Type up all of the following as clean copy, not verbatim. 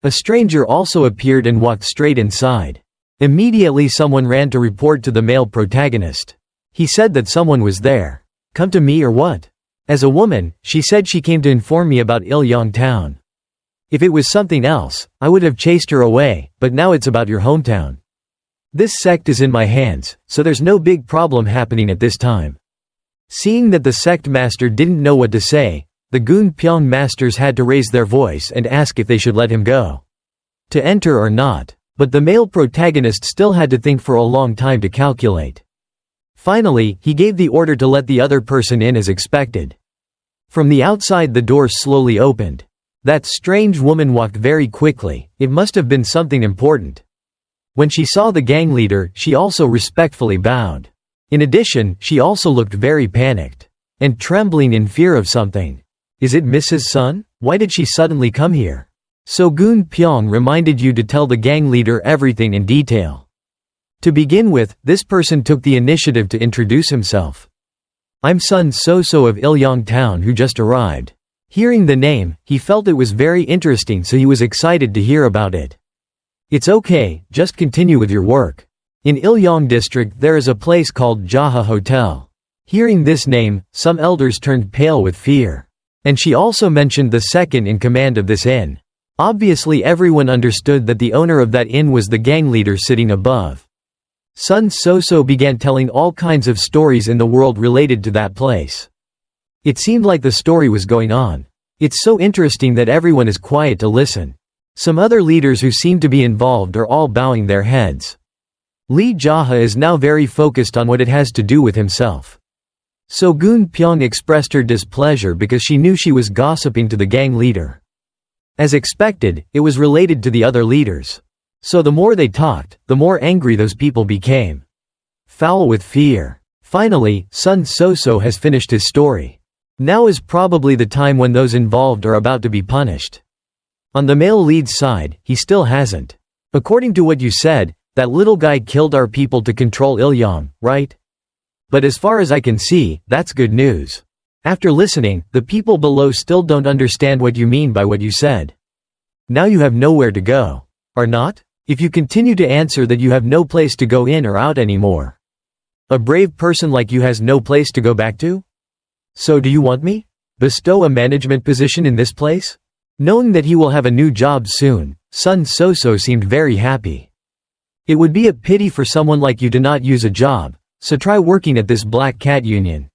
A stranger also appeared and walked straight inside. Immediately someone ran to report to the male protagonist. He said that someone was there. Come to me or what? As a woman, she said she came to inform me about Ilyong town. If it was something else, I would have chased her away, but now it's about your hometown. This sect is in my hands, so there's no big problem happening at this time. Seeing that the sect master didn't know what to say, the Goon Pyong masters had to raise their voice and ask if they should let him go. To enter or not. But the male protagonist still had to think for a long time to calculate. Finally, he gave the order to let the other person in as expected. From the outside the door slowly opened. That strange woman walked very quickly, it must have been something important. When she saw the gang leader, she also respectfully bowed. In addition, she also looked very panicked. And trembling in fear of something. Is it Mrs. Sun? Why did she suddenly come here? So Goon Pyong reminded you to tell the gang leader everything in detail. To begin with, this person took the initiative to introduce himself. I'm Sun So-so of Ilyong town who just arrived. Hearing the name, he felt it was very interesting, so he was excited to hear about it. It's okay, just continue with your work. In Ilyong district there is a place called JaHa Hotel. Hearing this name, some elders turned pale with fear. And she also mentioned the second in command of this inn. Obviously everyone understood that the owner of that inn was the gang leader sitting above. Sun So-so began telling all kinds of stories in the world related to that place. It seemed like the story was going on. It's so interesting that everyone is quiet to listen. Some other leaders who seem to be involved are all bowing their heads. Lee JaHa is now very focused on what it has to do with himself. So Goon Pyong expressed her displeasure because she knew she was gossiping to the gang leader. As expected, it was related to the other leaders. So the more they talked, the more angry those people became. Foul with fear. Finally, Sun So-so has finished his story. Now is probably the time when those involved are about to be punished. On the male lead's side, he still hasn't. According to what you said, that little guy killed our people to control Ilyong, right? But as far as I can see, that's good news. After listening, the people below still don't understand what you mean by what you said. Now you have nowhere to go. Or not? If you continue to answer that you have no place to go in or out anymore. A brave person like you has no place to go back to? So do you want me? Bestow a management position in this place? Knowing that he will have a new job soon, Sun So-so seemed very happy. It would be a pity for someone like you to not use a job, so try working at this Black Cat Union.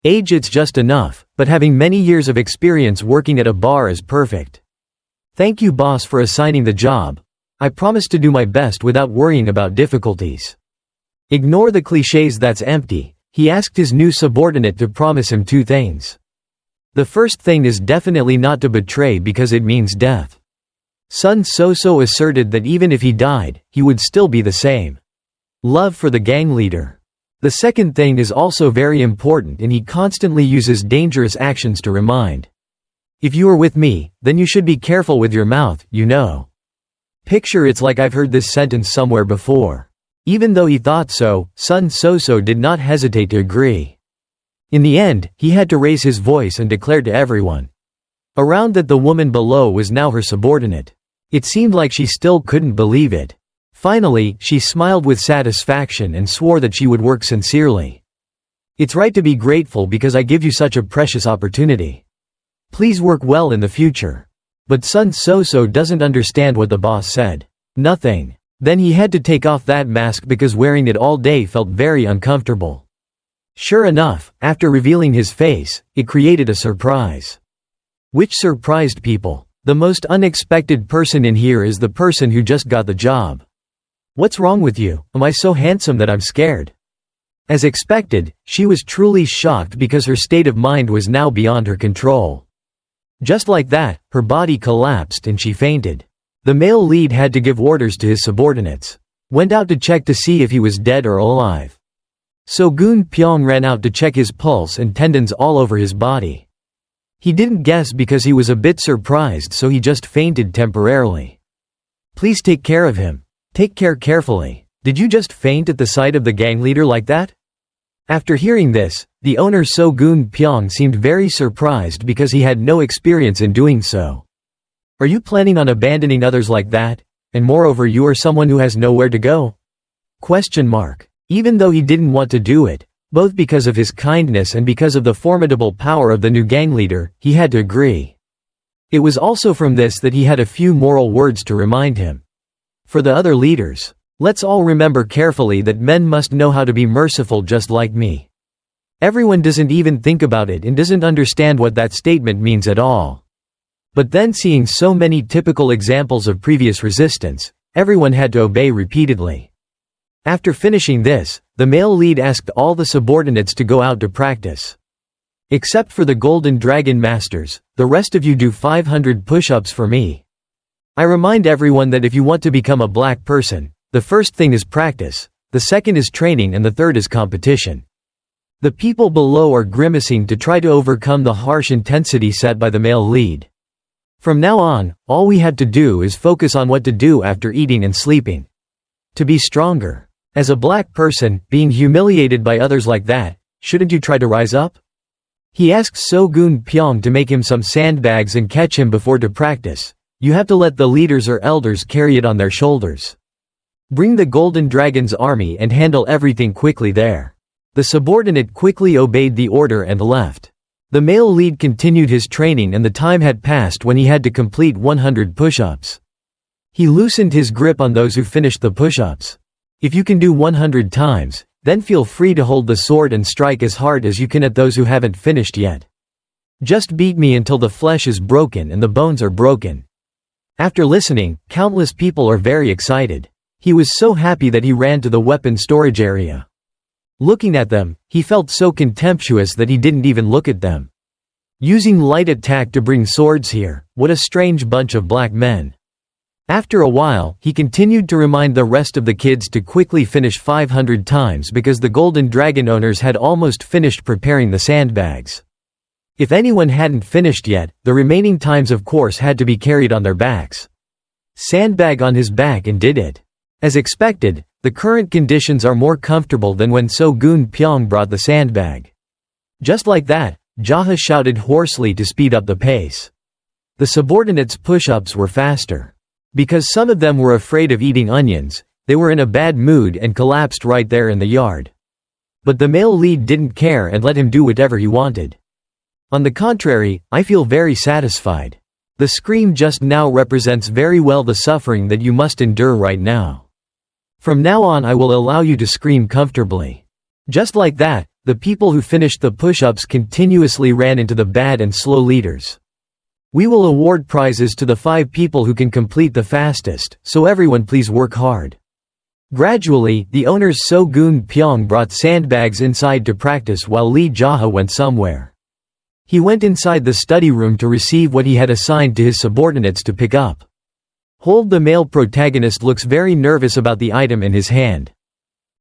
Age it's just enough, but having many years of experience working at a bar is perfect. Thank you boss for assigning the job. I promise to do my best without worrying about difficulties. Ignore the clichés, that's empty. He asked his new subordinate to promise him 2 things. The first thing is definitely not to betray because it means death. Sun So-so asserted that even if he died, he would still be the same. Love for the gang leader. The second thing is also very important and he constantly uses dangerous actions to remind. If you are with me, then you should be careful with your mouth, you know. Picture it's like I've heard this sentence somewhere before. Even though he thought so, Sun So-so did not hesitate to agree. In the end, he had to raise his voice and declare to everyone around that the woman below was now her subordinate. It seemed like she still couldn't believe it. Finally, she smiled with satisfaction and swore that she would work sincerely. It's right to be grateful because I give you such a precious opportunity. Please work well in the future. But Sun So-so doesn't understand what the boss said. Nothing. Then he had to take off that mask because wearing it all day felt very uncomfortable. Sure enough, after revealing his face, it created a surprise. Which surprised people. The most unexpected person in here is the person who just got the job. What's wrong with you? Am I so handsome that I'm scared? As expected, she was truly shocked because her state of mind was now beyond her control. Just like that, her body collapsed and she fainted. The male lead had to give orders to his subordinates. Went out to check to see if he was dead or alive. So Goon Pyong ran out to check his pulse and tendons all over his body. He didn't guess because he was a bit surprised, so he just fainted temporarily. Please take care of him. Take care carefully. Did you just faint at the sight of the gang leader like that? After hearing this, the owner So Goon Pyong seemed very surprised because he had no experience in doing so. Are you planning on abandoning others like that? And moreover, you are someone who has nowhere to go? Question mark. Even though he didn't want to do it, both because of his kindness and because of the formidable power of the new gang leader, he had to agree. It was also from this that he had a few moral words to remind him. For the other leaders, let's all remember carefully that men must know how to be merciful just like me. Everyone doesn't even think about it and doesn't understand what that statement means at all. But then seeing so many typical examples of previous resistance, everyone had to obey repeatedly. After finishing this, the male lead asked all the subordinates to go out to practice. Except for the Golden Dragon Masters, the rest of you do 500 push-ups for me. I remind everyone that if you want to become a black person, the first thing is practice, the second is training, and the third is competition. The people below are grimacing to try to overcome the harsh intensity set by the male lead. From now on, all we have to do is focus on what to do after eating and sleeping. To be stronger. As a black person, being humiliated by others like that, shouldn't you try to rise up? He asks So-gun Pyong to make him some sandbags and catch him before to practice. You have to let the leaders or elders carry it on their shoulders. Bring the Golden Dragon's army and handle everything quickly there. The subordinate quickly obeyed the order and left. The male lead continued his training and the time had passed when he had to complete 100 push-ups. He loosened his grip on those who finished the push-ups. If you can do 100 times, then feel free to hold the sword and strike as hard as you can at those who haven't finished yet. Just beat me until the flesh is broken and the bones are broken. After listening, countless people are very excited. He was so happy that he ran to the weapon storage area. Looking at them, he felt so contemptuous that he didn't even look at them. Using light attack to bring swords here, what a strange bunch of black men. After a while, he continued to remind the rest of the kids to quickly finish 500 times because the Golden Dragon owners had almost finished preparing the sandbags. If anyone hadn't finished yet, the remaining times of course had to be carried on their backs. Sandbag on his back and did it. As expected, the current conditions are more comfortable than when So-gun Pyong brought the sandbag. Just like that, JaHa shouted hoarsely to speed up the pace. The subordinates' push-ups were faster. Because some of them were afraid of eating onions, they were in a bad mood and collapsed right there in the yard. But the male lead didn't care and let him do whatever he wanted. On the contrary, I feel very satisfied. The scream just now represents very well the suffering that you must endure right now. From now on I will allow you to scream comfortably. Just like that, the people who finished the push-ups continuously ran into the bad and slow leaders. We will award prizes to the 5 people who can complete the fastest, so everyone please work hard. Gradually, the owners So-gun Pyong brought sandbags inside to practice while Lee JaHa went somewhere. He went inside the study room to receive what he had assigned to his subordinates to pick up. The male protagonist looks very nervous about the item in his hand.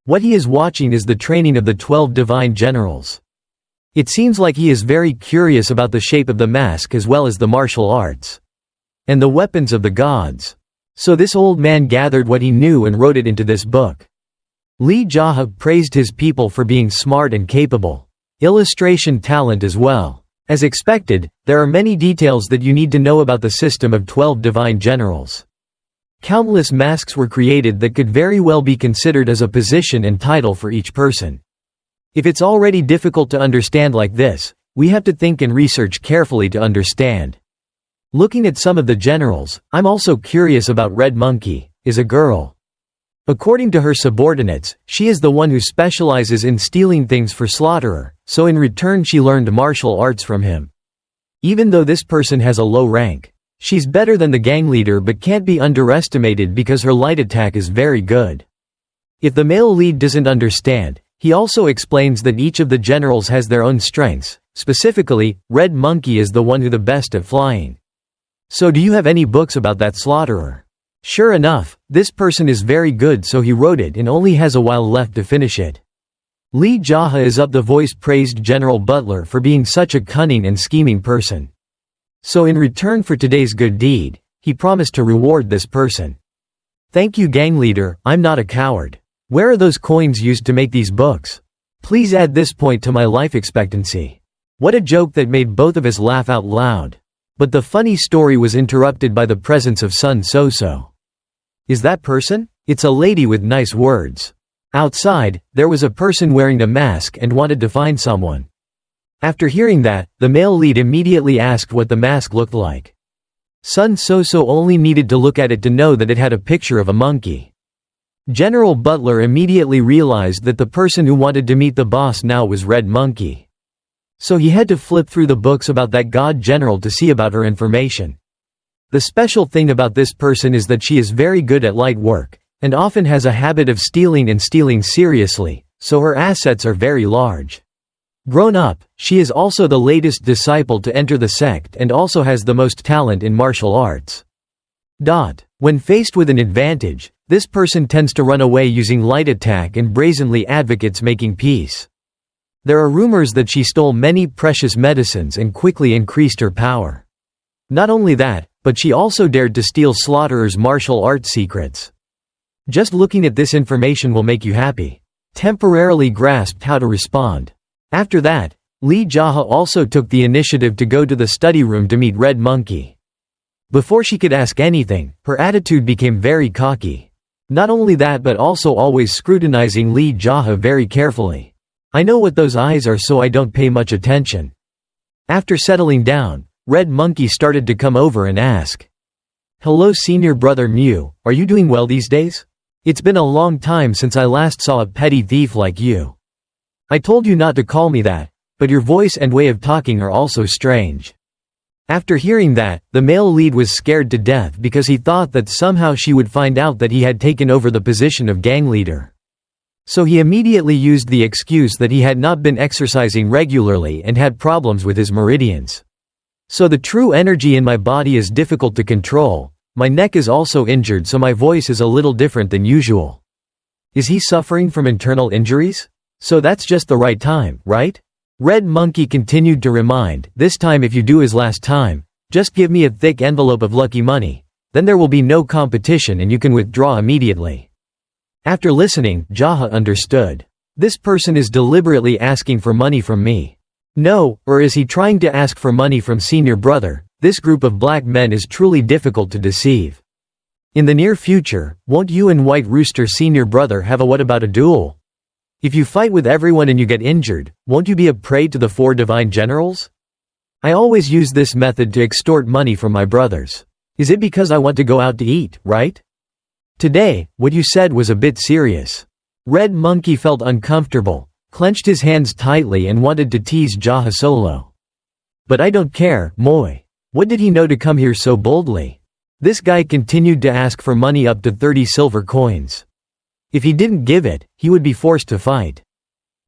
What he is watching is the training of the 12 divine generals. It seems like he is very curious about the shape of the mask as well as the martial arts. And the weapons of the gods. So this old man gathered what he knew and wrote it into this book. Lee JaHa praised his people for being smart and capable. Illustration talent as well. As expected, there are many details that you need to know about the system of 12 divine generals. Countless masks were created that could very well be considered as a position and title for each person. If it's already difficult to understand like this, we have to think and research carefully to understand. Looking at some of the generals, I'm also curious about Red Monkey, is a girl. According to her subordinates, she is the one who specializes in stealing things for Slaughterer, so in return she learned martial arts from him. Even though this person has a low rank, she's better than the gang leader but can't be underestimated because her light attack is very good. If the male lead doesn't understand, he also explains that each of the generals has their own strengths. Specifically, Red Monkey is the one who the best at flying. So do you have any books about that Slaughterer? Sure enough, this person is very good so he wrote it and only has a while left to finish it. Lee JaHa is up the voice praised General Butler for being such a cunning and scheming person. So in return for today's good deed, he promised to reward this person. Thank you gang leader, I'm not a coward. Where are those coins used to make these books? Please add this point to my life expectancy. What a joke that made both of us laugh out loud. But the funny story was interrupted by the presence of Sun So-so. Is that person? It's a lady with nice words. Outside, there was a person wearing a mask and wanted to find someone. After hearing that, the male lead immediately asked what the mask looked like. Sun So-so only needed to look at it to know that it had a picture of a monkey. General Butler immediately realized that the person who wanted to meet the boss now was Red Monkey. So he had to flip through the books about that god general to see about her information. The special thing about this person is that she is very good at light work, and often has a habit of stealing and stealing seriously, so her assets are very large. Grown up, she is also the latest disciple to enter the sect and also has the most talent in martial arts. When faced with an advantage, this person tends to run away using light attack and brazenly advocates making peace. There are rumors that she stole many precious medicines and quickly increased her power. Not only that, but she also dared to steal Slaughterer's martial arts secrets. Just looking at this information will make you happy. Temporarily grasped how to respond. After that, Lee JaHa also took the initiative to go to the study room to meet Red Monkey. Before she could ask anything, her attitude became very cocky. Not only that but also always scrutinizing Lee JaHa very carefully. I know what those eyes are so I don't pay much attention. After settling down, Red Monkey started to come over and ask. Hello senior brother Mew, are you doing well these days? It's been a long time since I last saw a petty thief like you. I told you not to call me that, but your voice and way of talking are also strange. After hearing that, the male lead was scared to death because he thought that somehow she would find out that he had taken over the position of gang leader. So he immediately used the excuse that he had not been exercising regularly and had problems with his meridians. So the true energy in my body is difficult to control, my neck is also injured so my voice is a little different than usual. Is he suffering from internal injuries? So that's just the right time, right? Red Monkey continued to remind, this time if you do as last time, just give me a thick envelope of lucky money, then there will be no competition and you can withdraw immediately. After listening, JaHa understood. This person is deliberately asking for money from me. No, or is he trying to ask for money from senior brother? This group of black men is truly difficult to deceive. In the near future, won't you and White Rooster senior brother have a what about a duel? If you fight with everyone and you get injured, won't you be a prey to the 4 divine generals? I always use this method to extort money from my brothers. Is it because I want to go out to eat, right? Today, what you said was a bit serious. Red Monkey felt uncomfortable, clenched his hands tightly and wanted to tease JaHa solo. But I don't care, Moy. What did he know to come here so boldly? This guy continued to ask for money up to 30 silver coins. If he didn't give it, he would be forced to fight.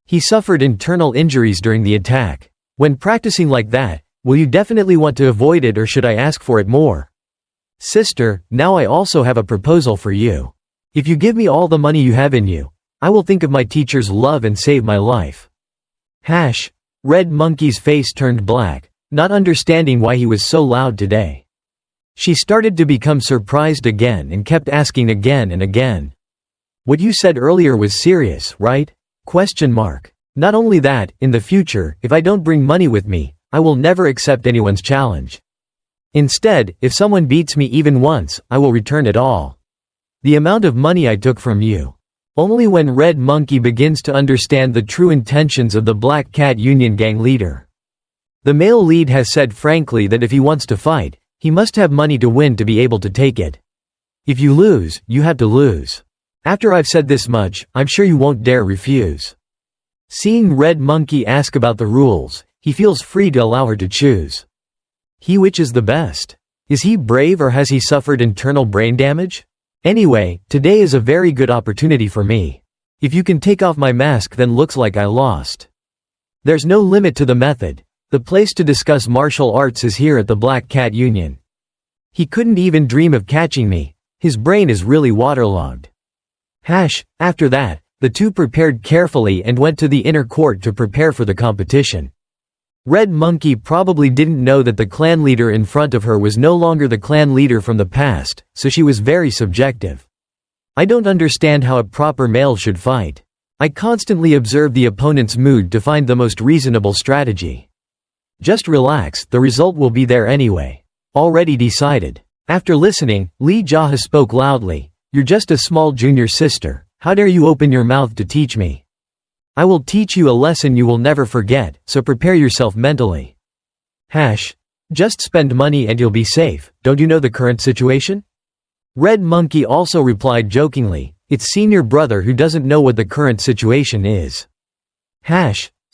He suffered internal injuries during the attack. When practicing like that, will you definitely want to avoid it or should I ask for it more? Sister, now I also have a proposal for you. If you give me all the money you have in you, I will think of my teacher's love and save my life. Red Monkey's face turned black, not understanding why he was so loud today. She started to become surprised again and kept asking again and again. What you said earlier was serious, right? Not only that, in the future, if I don't bring money with me, I will never accept anyone's challenge. Instead, if someone beats me even once, I will return it all. The amount of money I took from you. Only when Red Monkey begins to understand the true intentions of the Black Cat Union gang leader. The male lead has said frankly that if he wants to fight, he must have money to win to be able to take it. If you lose, you have to lose. After I've said this much, I'm sure you won't dare refuse. Seeing Red Monkey ask about the rules, he feels free to allow her to choose. Which is the best? Is he brave or has he suffered internal brain damage? Anyway, today is a very good opportunity for me. If you can take off my mask then looks like I lost. There's no limit to the method. The place to discuss martial arts is here at the Black Cat Union. He couldn't even dream of catching me. His brain is really waterlogged. After that, the two prepared carefully and went to the inner court to prepare for the competition. Red Monkey probably didn't know that the clan leader in front of her was no longer the clan leader from the past, so she was very subjective. I don't understand how a proper male should fight. I constantly observe the opponent's mood to find the most reasonable strategy. Just relax, the result will be there anyway. already decided. After listening, Lee JaHa spoke loudly. You're just a small junior sister. How dare you open your mouth to teach me? I will teach you a lesson you will never forget, so prepare yourself mentally. Just spend money and you'll be safe. Don't you know the current situation? Red Monkey also replied jokingly, it's senior brother who doesn't know what the current situation is.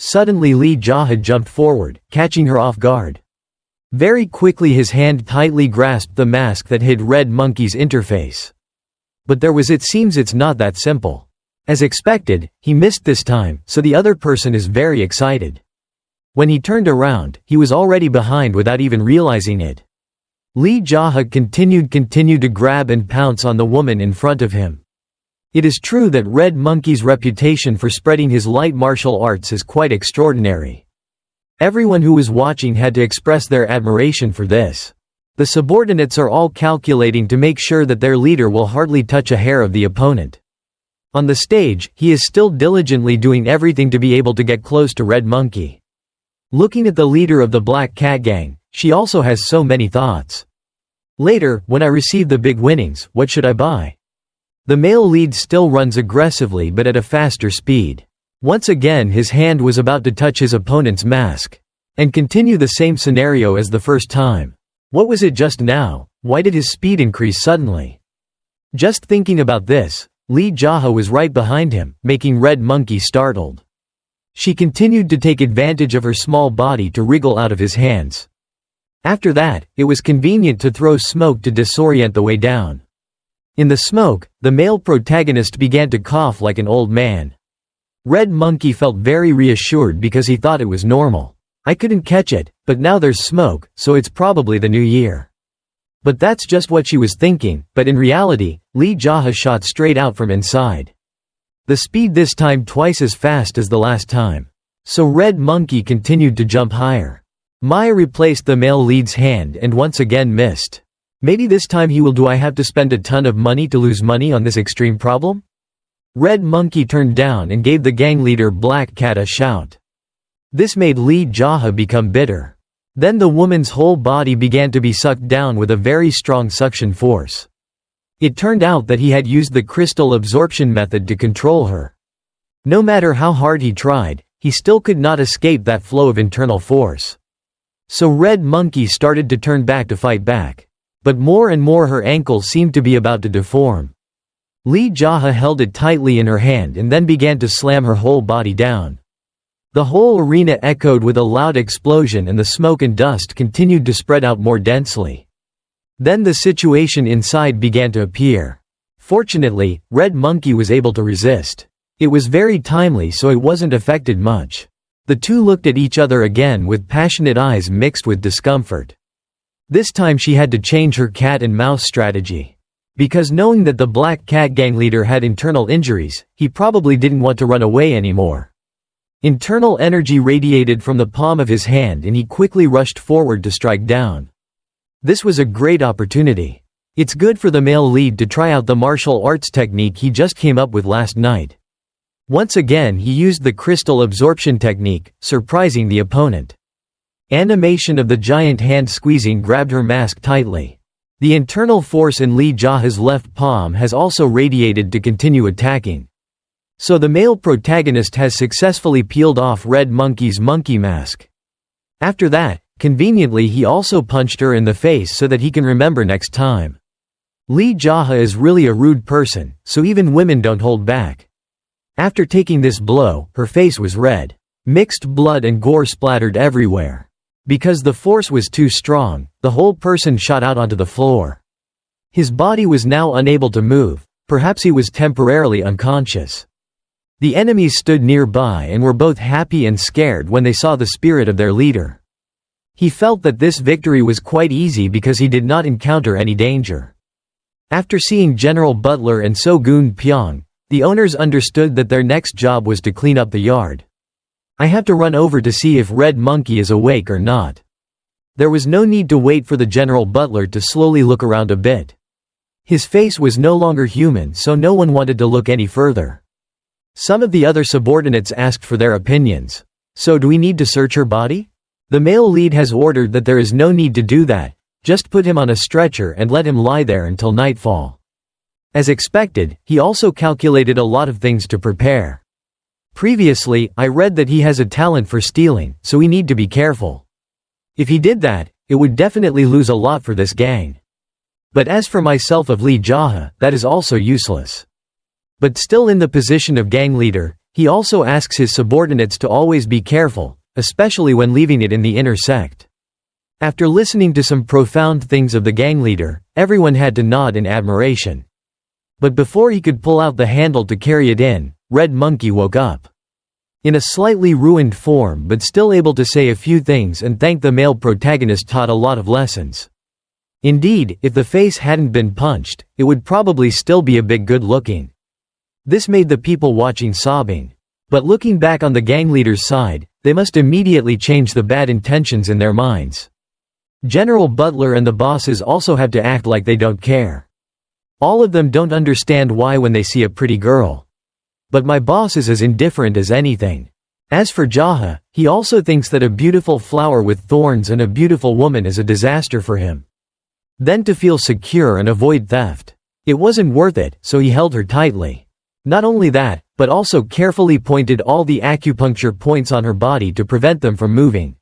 Suddenly Lee JaHa jumped forward, catching her off guard. Very quickly his hand tightly grasped the mask that hid Red Monkey's interface. But it seems it's not that simple. As expected, he missed this time, so the other person is very excited. When he turned around, he was already behind without even realizing it. Lee JaHa continued to grab and pounce on the woman in front of him. It is true that Red Monkey's reputation for spreading his light martial arts is quite extraordinary. Everyone who was watching had to express their admiration for this. The subordinates are all calculating to make sure that their leader will hardly touch a hair of the opponent. On the stage, he is still diligently doing everything to be able to get close to Red Monkey. Looking at the leader of the Black Cat Gang, she also has so many thoughts. Later, when I receive the big winnings, what should I buy? The male lead still runs aggressively but at a faster speed. Once again his hand was about to touch his opponent's mask. And continue the same scenario as the first time. What was it just now? Why did his speed increase suddenly? Just thinking about this, Lee JaHa was right behind him, making Red Monkey startled. She continued to take advantage of her small body to wriggle out of his hands. After that, it was convenient to throw smoke to disorient the way down. In the smoke, the male protagonist began to cough like an old man. Red Monkey felt very reassured because he thought it was normal. I couldn't catch it, but now there's smoke, so it's probably the new year. But that's just what she was thinking, but in reality, Lee JaHa shot straight out from inside. The speed this time twice as fast as the last time. So Red Monkey continued to jump higher. Maya replaced the male lead's hand and once again missed. Maybe this time he will. Do I have to spend a ton of money to lose money on this extreme problem? Red Monkey turned down and gave the gang leader Black Cat a shout. This made Lee JaHa become bitter. Then the woman's whole body began to be sucked down with a very strong suction force. It turned out that he had used the crystal absorption method to control her. No matter how hard he tried, he still could not escape that flow of internal force. So Red Monkey started to turn back to fight back. But more and more her ankle seemed to be about to deform. Lee JaHa held it tightly in her hand and then began to slam her whole body down. The whole arena echoed with a loud explosion and the smoke and dust continued to spread out more densely. Then the situation inside began to appear. Fortunately, Red Monkey was able to resist. It was very timely so it wasn't affected much. The two looked at each other again with passionate eyes mixed with discomfort. This time she had to change her cat and mouse strategy. Because knowing that the Black Cat Gang leader had internal injuries, he probably didn't want to run away anymore. Internal energy radiated from the palm of his hand and he quickly rushed forward to strike down. This was a great opportunity. It's good for the male lead to try out the martial arts technique he just came up with last night. Once again he used the crystal absorption technique, surprising the opponent. Animation of the giant hand squeezing grabbed her mask tightly. The internal force in Lee JaHa's left palm has also radiated to continue attacking. So the male protagonist has successfully peeled off Red Monkey's monkey mask. After that, conveniently he also punched her in the face so that he can remember next time. Lee JaHa is really a rude person, so even women don't hold back. After taking this blow, her face was red. Mixed blood and gore splattered everywhere. Because the force was too strong, the whole person shot out onto the floor. His body was now unable to move, perhaps he was temporarily unconscious. The enemies stood nearby and were both happy and scared when they saw the spirit of their leader. He felt that this victory was quite easy because he did not encounter any danger. After seeing General Butler and So-Goon Pyong, the owners understood that their next job was to clean up the yard. I have to run over to see if Red Monkey is awake or not. There was no need to wait for the General Butler to slowly look around a bit. His face was no longer human so no one wanted to look any further. Some of the other subordinates asked for their opinions. So do we need to search her body? The male lead has ordered that there is no need to do that, just put him on a stretcher and let him lie there until nightfall. As expected, he also calculated a lot of things to prepare. Previously, I read that he has a talent for stealing, so we need to be careful. If he did that, it would definitely lose a lot for this gang. But as for myself of Lee JaHa, that is also useless. But still in the position of gang leader, he also asks his subordinates to always be careful, especially when leaving it in the inner sect. After listening to some profound things of the gang leader, everyone had to nod in admiration. But before he could pull out the handle to carry it in, Red Monkey woke up. In a slightly ruined form but still able to say a few things and thank the male protagonist taught a lot of lessons. Indeed, if the face hadn't been punched, it would probably still be a bit good looking. This made the people watching sobbing. But looking back on the gang leader's side, they must immediately change the bad intentions in their minds. General Butler and the bosses also have to act like they don't care. All of them don't understand why when they see a pretty girl. But my boss is as indifferent as anything. As for JaHa, he also thinks that a beautiful flower with thorns and a beautiful woman is a disaster for him. Then to feel secure and avoid theft. It wasn't worth it, so he held her tightly. Not only that, but also carefully pointed all the acupuncture points on her body to prevent them from moving.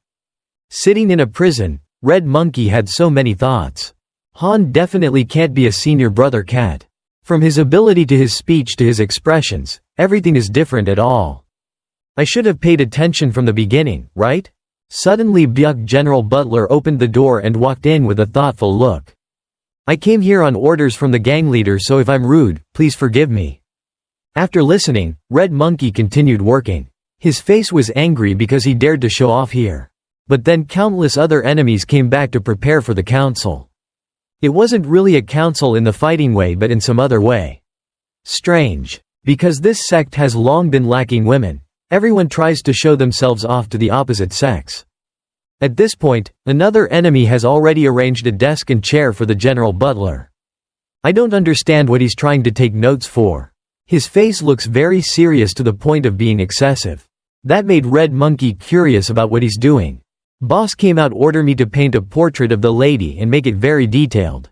Sitting in a prison, Red Monkey had so many thoughts. Han definitely can't be a senior brother cat. From his ability to his speech to his expressions, everything is different at all. I should have paid attention from the beginning, right? Suddenly General Butler opened the door and walked in with a thoughtful look. I came here on orders from the gang leader, so if I'm rude, please forgive me. After listening, Red Monkey continued working. His face was angry because he dared to show off here. But then countless other enemies came back to prepare for the council. It wasn't really a council in the fighting way but in some other way. Strange. Because this sect has long been lacking women, everyone tries to show themselves off to the opposite sex. At this point, another enemy has already arranged a desk and chair for the General Butler. I don't understand what he's trying to take notes for. His face looks very serious to the point of being excessive. That made Red Monkey curious about what he's doing. Boss came out order me to paint a portrait of the lady and make it very detailed.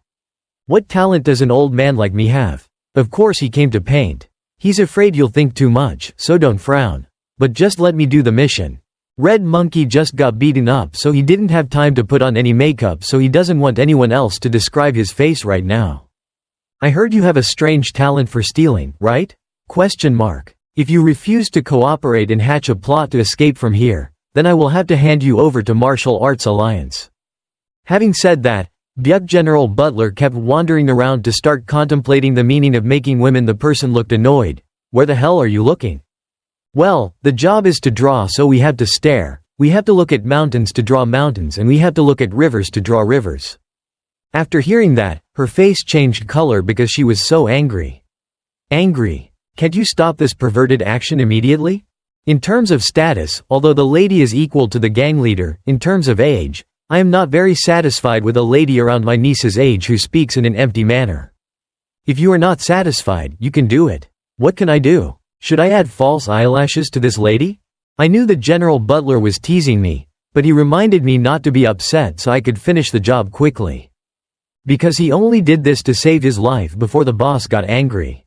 What talent does an old man like me have? Of course he came to paint. He's afraid you'll think too much, so don't frown. But just let me do the mission. Red Monkey just got beaten up so he didn't have time to put on any makeup, so he doesn't want anyone else to describe his face right now. I heard you have a strange talent for stealing, right? If you refuse to cooperate and hatch a plot to escape from here, then I will have to hand you over to Martial Arts Alliance. Having said that, General Butler kept wandering around to start contemplating the meaning of making women. The person looked annoyed. Where the hell are you looking? Well, the job is to draw, so we have to stare. We have to look at mountains to draw mountains, and we have to look at rivers to draw rivers. After hearing that, her face changed color because she was so angry. Angry. Can't you stop this perverted action immediately? In terms of status, although the lady is equal to the gang leader, in terms of age, I am not very satisfied with a lady around my niece's age who speaks in an empty manner. If you are not satisfied, you can do it. What can I do? Should I add false eyelashes to this lady? I knew the General Butler was teasing me, but he reminded me not to be upset so I could finish the job quickly. Because he only did this to save his life before the boss got angry.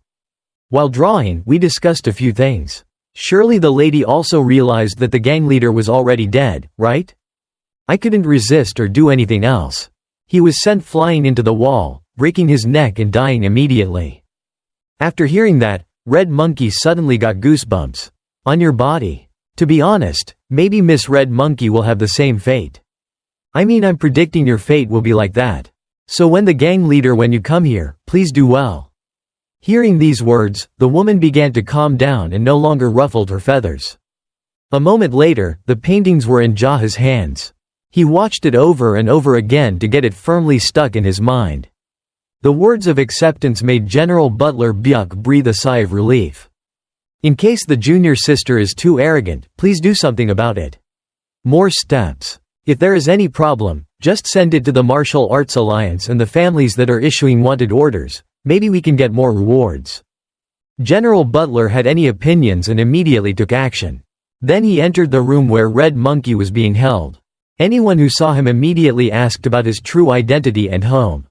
While drawing, we discussed a few things. Surely the lady also realized that the gang leader was already dead, right? I couldn't resist or do anything else. He was sent flying into the wall, breaking his neck and dying immediately. After hearing that, Red Monkey suddenly got goosebumps. On your body. To be honest, maybe Miss Red Monkey will have the same fate. I mean, I'm predicting your fate will be like that. So when the gang leader, when you come here, please do well. Hearing these words, the woman began to calm down and no longer ruffled her feathers. A moment later, the paintings were in JaHa's hands. He watched it over and over again to get it firmly stuck in his mind. The words of acceptance made General Butler breathe a sigh of relief. In case the junior sister is too arrogant, please do something about it. More steps. If there is any problem, just send it to the Martial Arts Alliance and the families that are issuing wanted orders. Maybe we can get more rewards. General Butler had any opinions and immediately took action. Then he entered the room where Red Monkey was being held. Anyone who saw him immediately asked about his true identity and home.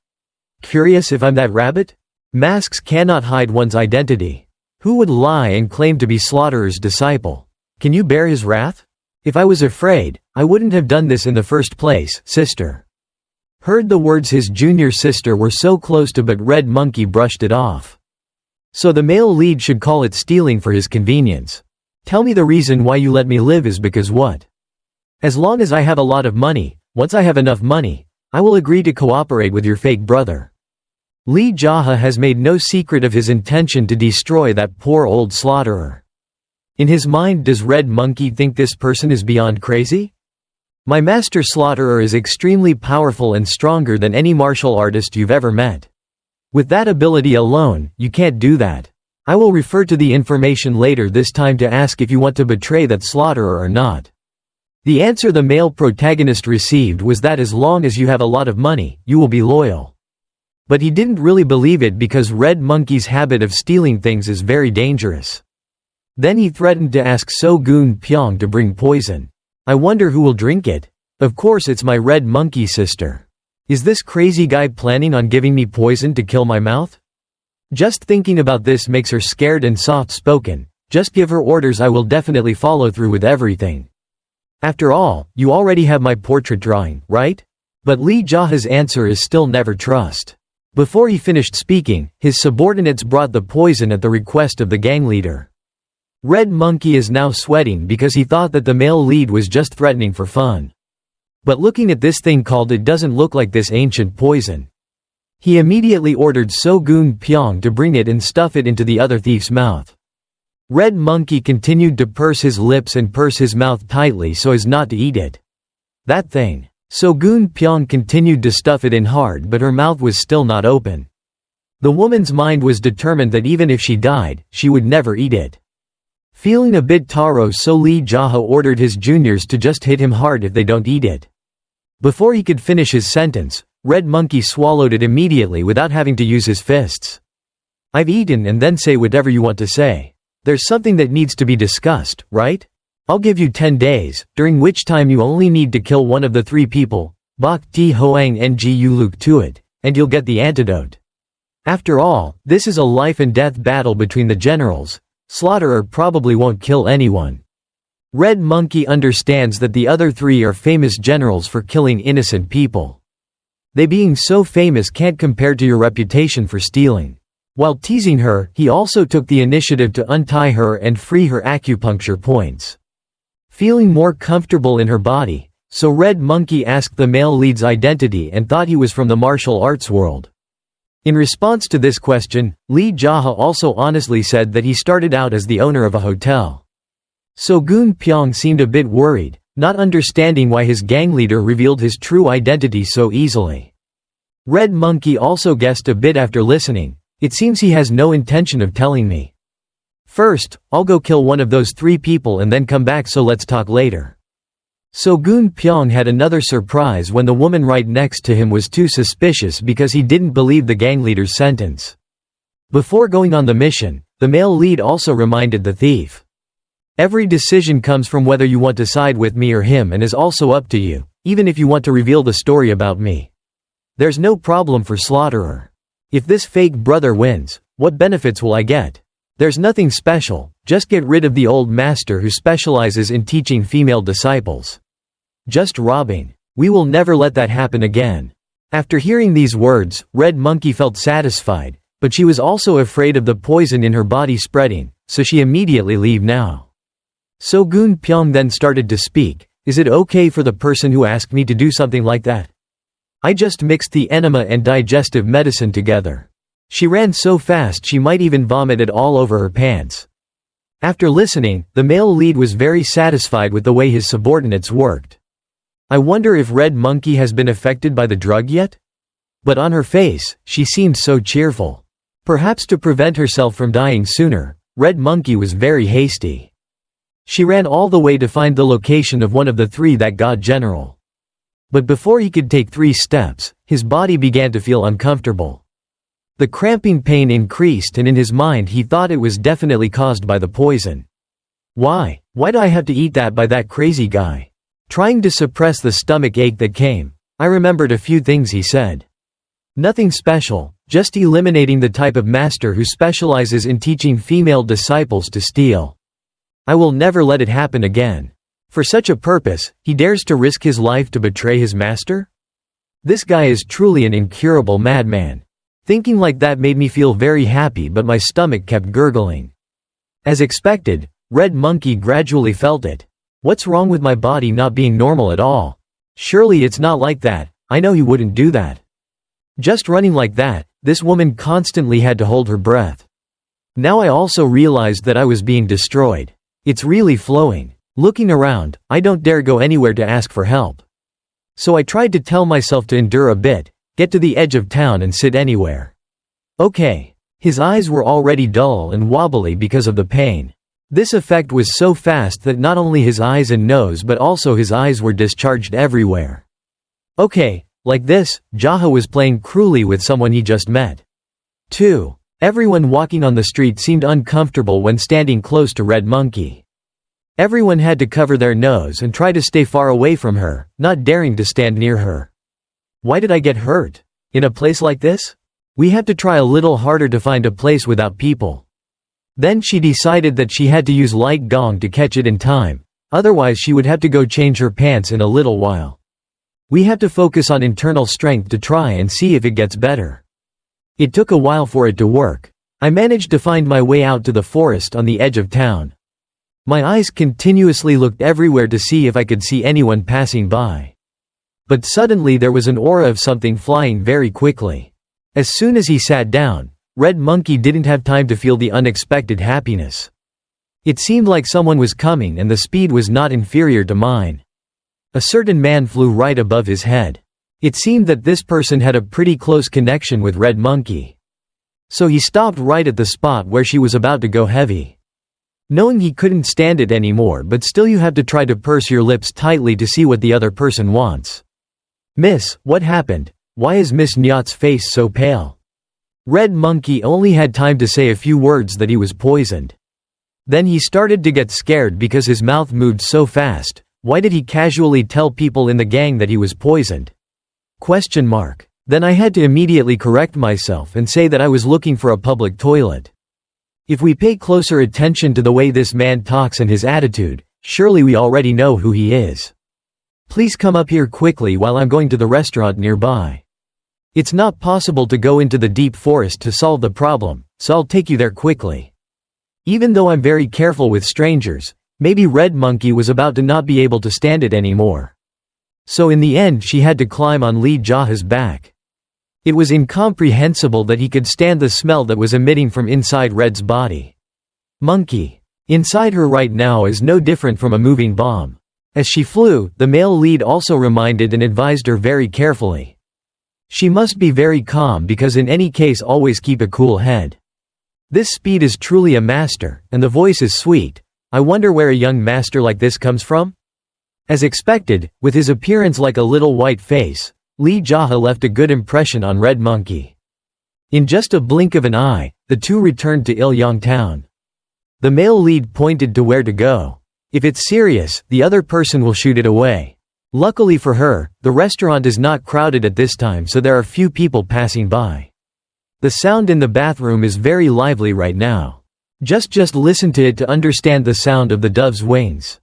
Curious if I'm that rabbit? Masks cannot hide one's identity. Who would lie and claim to be Slaughterer's disciple? Can you bear his wrath? If I was afraid, I wouldn't have done this in the first place, sister. Heard the words his junior sister were so close to, but Red Monkey brushed it off. So the male lead should call it stealing for his convenience. Tell me the reason why you let me live is because what? As long as I have a lot of money, once I have enough money, I will agree to cooperate with your fake brother. Lee JaHa has made no secret of his intention to destroy that poor old slaughterer. In his mind, does Red Monkey think this person is beyond crazy? My master slaughterer is extremely powerful and stronger than any martial artist you've ever met. With that ability alone, you can't do that. I will refer to the information later, this time to ask if you want to betray that slaughterer or not. The answer the male protagonist received was that as long as you have a lot of money, you will be loyal. But he didn't really believe it because Red Monkey's habit of stealing things is very dangerous. Then he threatened to ask So-gun Pyong to bring poison. I wonder who will drink it. Of course it's my Red Monkey sister. Is this crazy guy planning on giving me poison to kill my mouth? Just thinking about this makes her scared and soft-spoken. Just give her orders, I will definitely follow through with everything. After all, you already have my portrait drawing, right? But Lee JaHa's answer is still never trust. Before he finished speaking, his subordinates brought the poison at the request of the gang leader. Red Monkey is now sweating because he thought that the male lead was just threatening for fun. But looking at this thing called it doesn't look like this ancient poison. He immediately ordered So-gun Pyong to bring it and stuff it into the other thief's mouth. Red Monkey continued to purse his lips and purse his mouth tightly so as not to eat it. That thing. So-gun Pyong continued to stuff it in hard, but her mouth was still not open. The woman's mind was determined that even if she died, she would never eat it. Feeling a bit taro, so Lee JaHa ordered his juniors to just hit him hard if they don't eat it. Before he could finish his sentence, Red Monkey swallowed it immediately without having to use his fists. I've eaten, and then say whatever you want to say. There's something that needs to be discussed, right? I'll give you 10 days, during which time you only need to kill one of the 3 people, Bok Ti Hoang Ngu Luk Tuat, and you'll get the antidote. After all, this is a life and death battle between the generals. Slaughterer probably won't kill anyone. Red Monkey understands that the other 3 are famous generals for killing innocent people. They being so famous can't compare to your reputation for stealing. While teasing her, he also took the initiative to untie her and free her acupuncture points. Feeling more comfortable in her body, so Red Monkey asked the male lead's identity and thought he was from the martial arts world. In response to this question, Lee JaHa also honestly said that he started out as the owner of a hotel. So-gun Pyong seemed a bit worried, not understanding why his gang leader revealed his true identity so easily. Red Monkey also guessed a bit after listening. It seems he has no intention of telling me. First, I'll go kill one of those 3 people and then come back, so let's talk later. So-gun Pyong had another surprise when the woman right next to him was too suspicious because he didn't believe the gang leader's sentence. Before going on the mission, the male lead also reminded the thief. Every decision comes from whether you want to side with me or him, and is also up to you, even if you want to reveal the story about me. There's no problem for Slaughterer. If this fake brother wins, what benefits will I get? There's nothing special, just get rid of the old master who specializes in teaching female disciples. Just robbing. We will never let that happen again. After hearing these words, Red Monkey felt satisfied, but she was also afraid of the poison in her body spreading, so she immediately leave now. So-gun Pyong then started to speak. Is it okay for the person who asked me to do something like that? I just mixed the enema and digestive medicine together. She ran so fast she might even vomit it all over her pants. After listening, the male lead was very satisfied with the way his subordinates worked. I wonder if Red Monkey has been affected by the drug yet? But on her face, she seemed so cheerful. Perhaps to prevent herself from dying sooner, Red Monkey was very hasty. She ran all the way to find the location of one of the 3 that god general. But before he could take 3 steps, his body began to feel uncomfortable. The cramping pain increased, and in his mind he thought it was definitely caused by the poison. Why do I have to eat that by that crazy guy? Trying to suppress the stomach ache that came, I remembered a few things he said. Nothing special, just eliminating the type of master who specializes in teaching female disciples to steal. I will never let it happen again. For such a purpose, he dares to risk his life to betray his master? This guy is truly an incurable madman. Thinking like that made me feel very happy, but my stomach kept gurgling. As expected, Red Monkey gradually felt it. What's wrong with my body not being normal at all? Surely it's not like that. I know he wouldn't do that. Just running like that, this woman constantly had to hold her breath. Now I also realized that I was being destroyed. It's really flowing. Looking around, I don't dare go anywhere to ask for help. So I tried to tell myself to endure a bit, get to the edge of town and sit anywhere. Okay. His eyes were already dull and wobbly because of the pain. This effect was so fast that not only his eyes and nose but also his eyes were discharged everywhere. Okay, like this, JaHa was playing cruelly with someone he just met. 2. Everyone walking on the street seemed uncomfortable when standing close to Red Monkey. Everyone had to cover their nose and try to stay far away from her, not daring to stand near her. Why did I get hurt? In a place like this? We had to try a little harder to find a place without people. Then she decided that she had to use light gong to catch it in time, otherwise she would have to go change her pants in a little while. We have to focus on internal strength to try and see if it gets better. It took a while for it to work. I managed to find my way out to the forest on the edge of town. My eyes continuously looked everywhere to see if I could see anyone passing by. But suddenly there was an aura of something flying very quickly. As soon as he sat down, Red Monkey didn't have time to feel the unexpected happiness. It seemed like someone was coming and the speed was not inferior to mine. A certain man flew right above his head. It seemed that this person had a pretty close connection with Red Monkey. So he stopped right at the spot where she was about to go heavy. Knowing he couldn't stand it anymore, but still you have to try to purse your lips tightly to see what the other person wants. Miss, what happened? Why is Miss Nyat's face so pale? Red Monkey only had time to say a few words that he was poisoned. Then he started to get scared because his mouth moved so fast. Why did he casually tell people in the gang that he was poisoned? Then I had to immediately correct myself and say that I was looking for a public toilet. If we pay closer attention to the way this man talks and his attitude, surely we already know who he is. Please come up here quickly while I'm going to the restaurant nearby. It's not possible to go into the deep forest to solve the problem, so I'll take you there quickly. Even though I'm very careful with strangers, maybe Red Monkey was about to not be able to stand it anymore. So in the end she had to climb on Lee JaHa's back. It was incomprehensible that he could stand the smell that was emitting from inside Red's body. Monkey. Inside her right now is no different from a moving bomb. As she flew, the male lead also reminded and advised her very carefully. She must be very calm because in any case always keep a cool head. This speed is truly a master, and the voice is sweet. I wonder where a young master like this comes from? As expected, with his appearance like a little white face, Lee JaHa left a good impression on Red Monkey. In just a blink of an eye, the two returned to Ilyong town. The male lead pointed to where to go. If it's serious, the other person will shoot it away. Luckily for her, the restaurant is not crowded at this time, so there are few people passing by. The sound in the bathroom is very lively right now. Just listen to it to understand the sound of the dove's wings.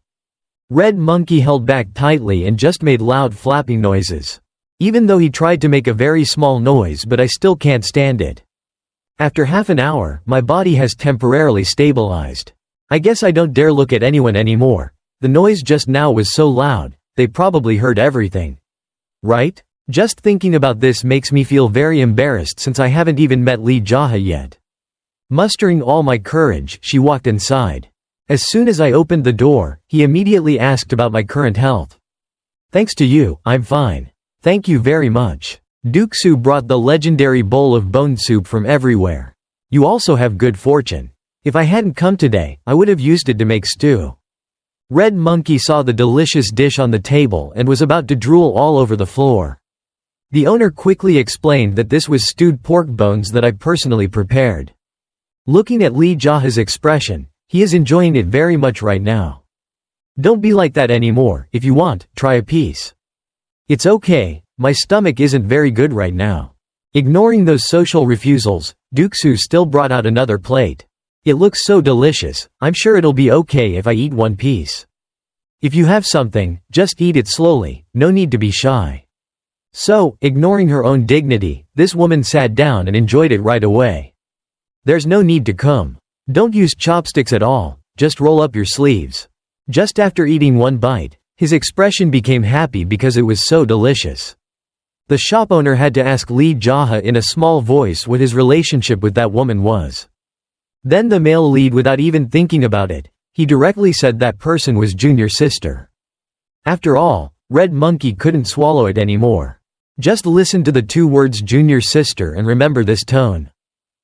Red Monkey held back tightly and just made loud flapping noises. Even though he tried to make a very small noise, but I still can't stand it. After half an hour, my body has temporarily stabilized. I guess I don't dare look at anyone anymore. The noise just now was so loud, they probably heard everything. Right? Just thinking about this makes me feel very embarrassed since I haven't even met Lee JaHa yet. Mustering all my courage, she walked inside. As soon as I opened the door, he immediately asked about my current health. Thanks to you, I'm fine. Thank you very much. Duksu brought the legendary bowl of bone soup from everywhere. You also have good fortune. If I hadn't come today, I would have used it to make stew. Red Monkey saw the delicious dish on the table and was about to drool all over the floor. The owner quickly explained that this was stewed pork bones that I personally prepared. Looking at Lee JaHa's expression, he is enjoying it very much right now. Don't be like that anymore. If you want, try a piece. It's okay, my stomach isn't very good right now. Ignoring those social refusals, Duxu still brought out another plate. It looks so delicious, I'm sure it'll be okay if I eat one piece. If you have something, just eat it slowly, no need to be shy. So, ignoring her own dignity, this woman sat down and enjoyed it right away. There's no need to come. Don't use chopsticks at all, just roll up your sleeves. Just after eating one bite, his expression became happy because it was so delicious. The shop owner had to ask Lee JaHa in a small voice what his relationship with that woman was. Then the male lead, without even thinking about it, he directly said that person was junior sister. After all, Red Monkey couldn't swallow it anymore. Just listen to the two words junior sister and remember this tone.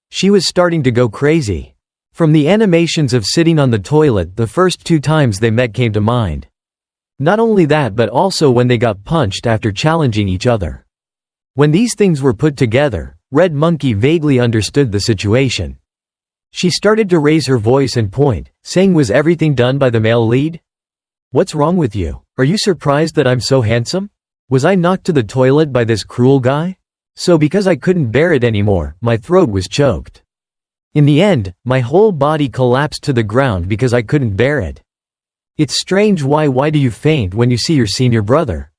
She was starting to go crazy. From the animations of sitting on the toilet, the first 2 times they met came to mind. Not only that, but also when they got punched after challenging each other. When these things were put together, Red Monkey vaguely understood the situation. She started to raise her voice and point, saying, "Was everything done by the male lead? What's wrong with you? Are you surprised that I'm so handsome? Was I knocked to the toilet by this cruel guy? So because I couldn't bear it anymore, my throat was choked. In the end, my whole body collapsed to the ground because I couldn't bear it. It's strange, why do you faint when you see your senior brother?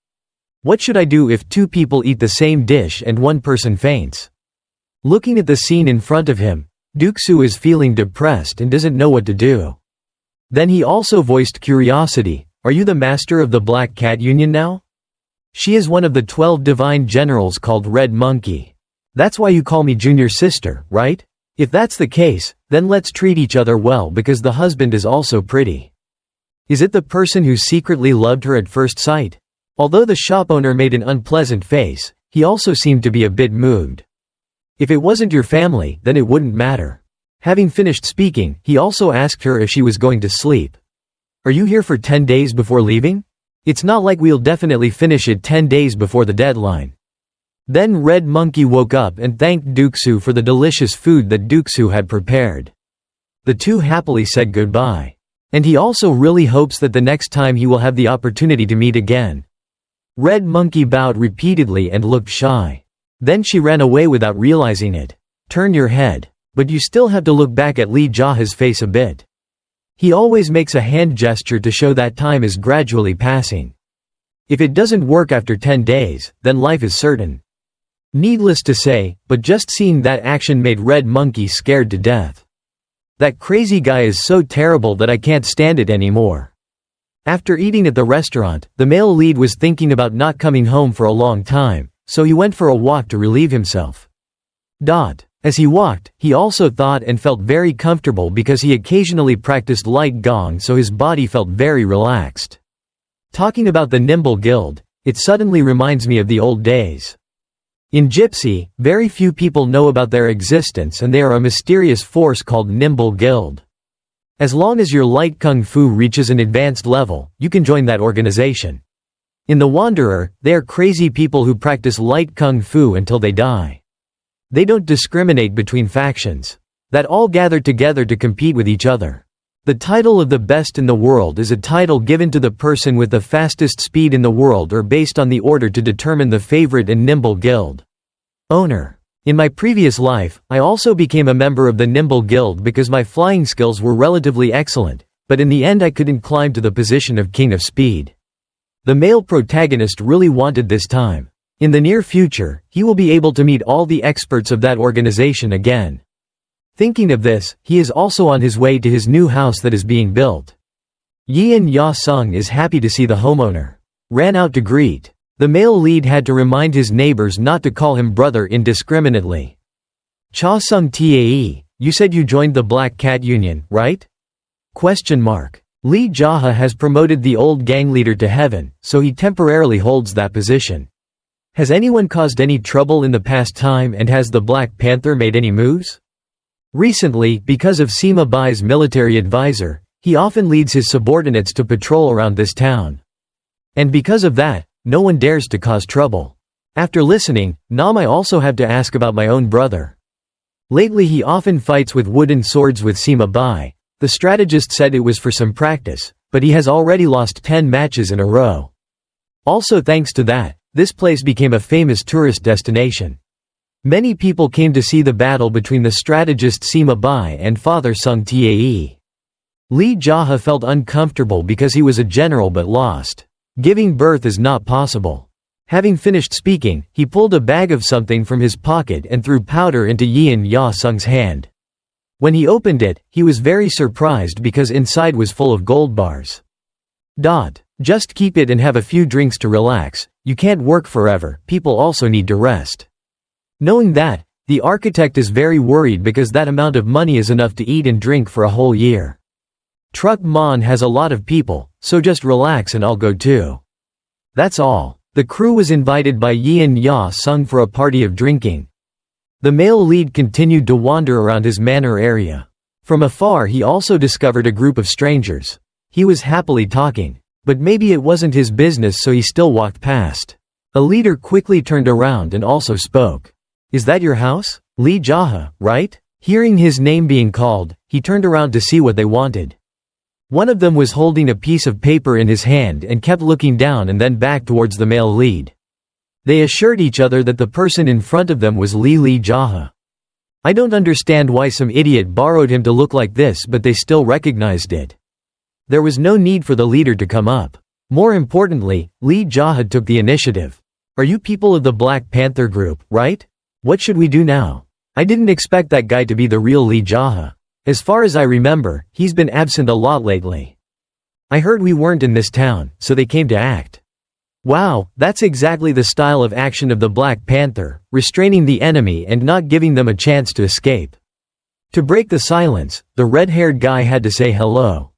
What should I do if 2 people eat the same dish and one person faints?" Looking at the scene in front of him, Duxu is feeling depressed and doesn't know what to do. Then he also voiced curiosity, "Are you the master of the Black Cat Union now? She is one of the 12 divine generals called Red Monkey. That's why you call me junior sister, right? If that's the case, then let's treat each other well because the husband is also pretty. Is it the person who secretly loved her at first sight?" Although the shop owner made an unpleasant face, he also seemed to be a bit moved. "If it wasn't your family, then it wouldn't matter." Having finished speaking, he also asked her if she was going to sleep. "Are you here for 10 days before leaving? It's not like we'll definitely finish it 10 days before the deadline." Then Red Monkey woke up and thanked Duxu for the delicious food that Duxu had prepared. The two happily said goodbye. And he also really hopes that the next time he will have the opportunity to meet again. Red Monkey bowed repeatedly and looked shy. Then she ran away without realizing it. "Turn your head. But you still have to look back at Lee JaHa's face a bit. He always makes a hand gesture to show that time is gradually passing. If it doesn't work after 10 days, then life is certain." Needless to say, but just seeing that action made Red Monkey scared to death. "That crazy guy is so terrible that I can't stand it anymore." After eating at the restaurant, the male lead was thinking about not coming home for a long time, so he went for a walk to relieve himself. As he walked, he also thought and felt very comfortable because he occasionally practiced light gong, so his body felt very relaxed. Talking about the Nimble Guild, it suddenly reminds me of the old days. In Gypsy, very few people know about their existence, and they are a mysterious force called Nimble Guild. As long as your light kung fu reaches an advanced level, you can join that organization. In The Wanderer, they are crazy people who practice light kung fu until they die. They don't discriminate between factions. That all gather together to compete with each other. The title of the best in the world is a title given to the person with the fastest speed in the world, or based on the order to determine the favorite and Nimble Guild owner. In my previous life, I also became a member of the Nimble Guild because my flying skills were relatively excellent, but in the end I couldn't climb to the position of King of Speed. The male protagonist really wanted this time. In the near future, he will be able to meet all the experts of that organization again. Thinking of this, he is also on his way to his new house that is being built. Yeon Ya-sung is happy to see the homeowner. Ran out to greet. The male lead had to remind his neighbors not to call him brother indiscriminately. "Cha-sung Tae, you said you joined the Black Cat Union, right?" Lee JaHa has promoted the old gang leader to heaven, so he temporarily holds that position. Has anyone caused any trouble in the past time, and has the Black Panther made any moves? Recently, because of Sima Bai's military advisor, he often leads his subordinates to patrol around this town. And because of that, no one dares to cause trouble. After listening, I also have to ask about my own brother. Lately he often fights with wooden swords with Sima Bai. The strategist said it was for some practice, but he has already lost 10 matches in a row. Also thanks to that, this place became a famous tourist destination. Many people came to see the battle between the strategist Sima Bai and Father Sung Tae. Lee JaHa felt uncomfortable because he was a general but lost. Giving birth is not possible. Having finished speaking, he pulled a bag of something from his pocket and threw powder into Yin Ya Sung's hand. When he opened it, he was very surprised because inside was full of gold bars. Just keep it and have a few drinks to relax, you can't work forever, people also need to rest. Knowing that, the architect is very worried because that amount of money is enough to eat and drink for a whole year. Truck Mon has a lot of people, so just relax and I'll go too. That's all. The crew was invited by Yin Ya Sung for a party of drinking. The male lead continued to wander around his manor area. From afar he also discovered a group of strangers. He was happily talking. But maybe it wasn't his business, so he still walked past. A leader quickly turned around and also spoke. Is that your house? Lee JaHa, right? Hearing his name being called, he turned around to see what they wanted. One of them was holding a piece of paper in his hand and kept looking down and then back towards the male lead. They assured each other that the person in front of them was Lee JaHa. I don't understand why some idiot borrowed him to look like this, but they still recognized it. There was no need for the leader to come up. More importantly, Lee JaHa took the initiative. Are you people of the Black Panther group, right? What should we do now? I didn't expect that guy to be the real Lee JaHa. As far as I remember, he's been absent a lot lately. I heard we weren't in this town, so they came to act. Wow, that's exactly the style of action of the Black Panther, restraining the enemy and not giving them a chance to escape. To break the silence, the red-haired guy had to say hello.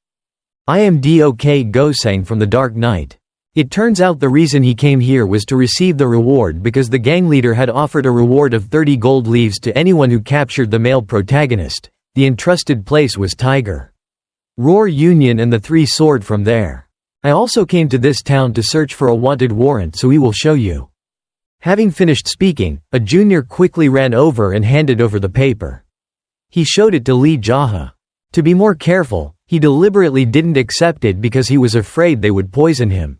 I am Dok Gosang from the Dark Knight. It turns out the reason he came here was to receive the reward because the gang leader had offered a reward of 30 gold leaves to anyone who captured the male protagonist. The entrusted place was Tiger Roar Union and the Three Sword from there. I also came to this town to search for a wanted warrant, so we will show you. Having finished speaking, a junior quickly ran over and handed over the paper. He showed it to Lee JaHa. To be more careful, he deliberately didn't accept it because he was afraid they would poison him.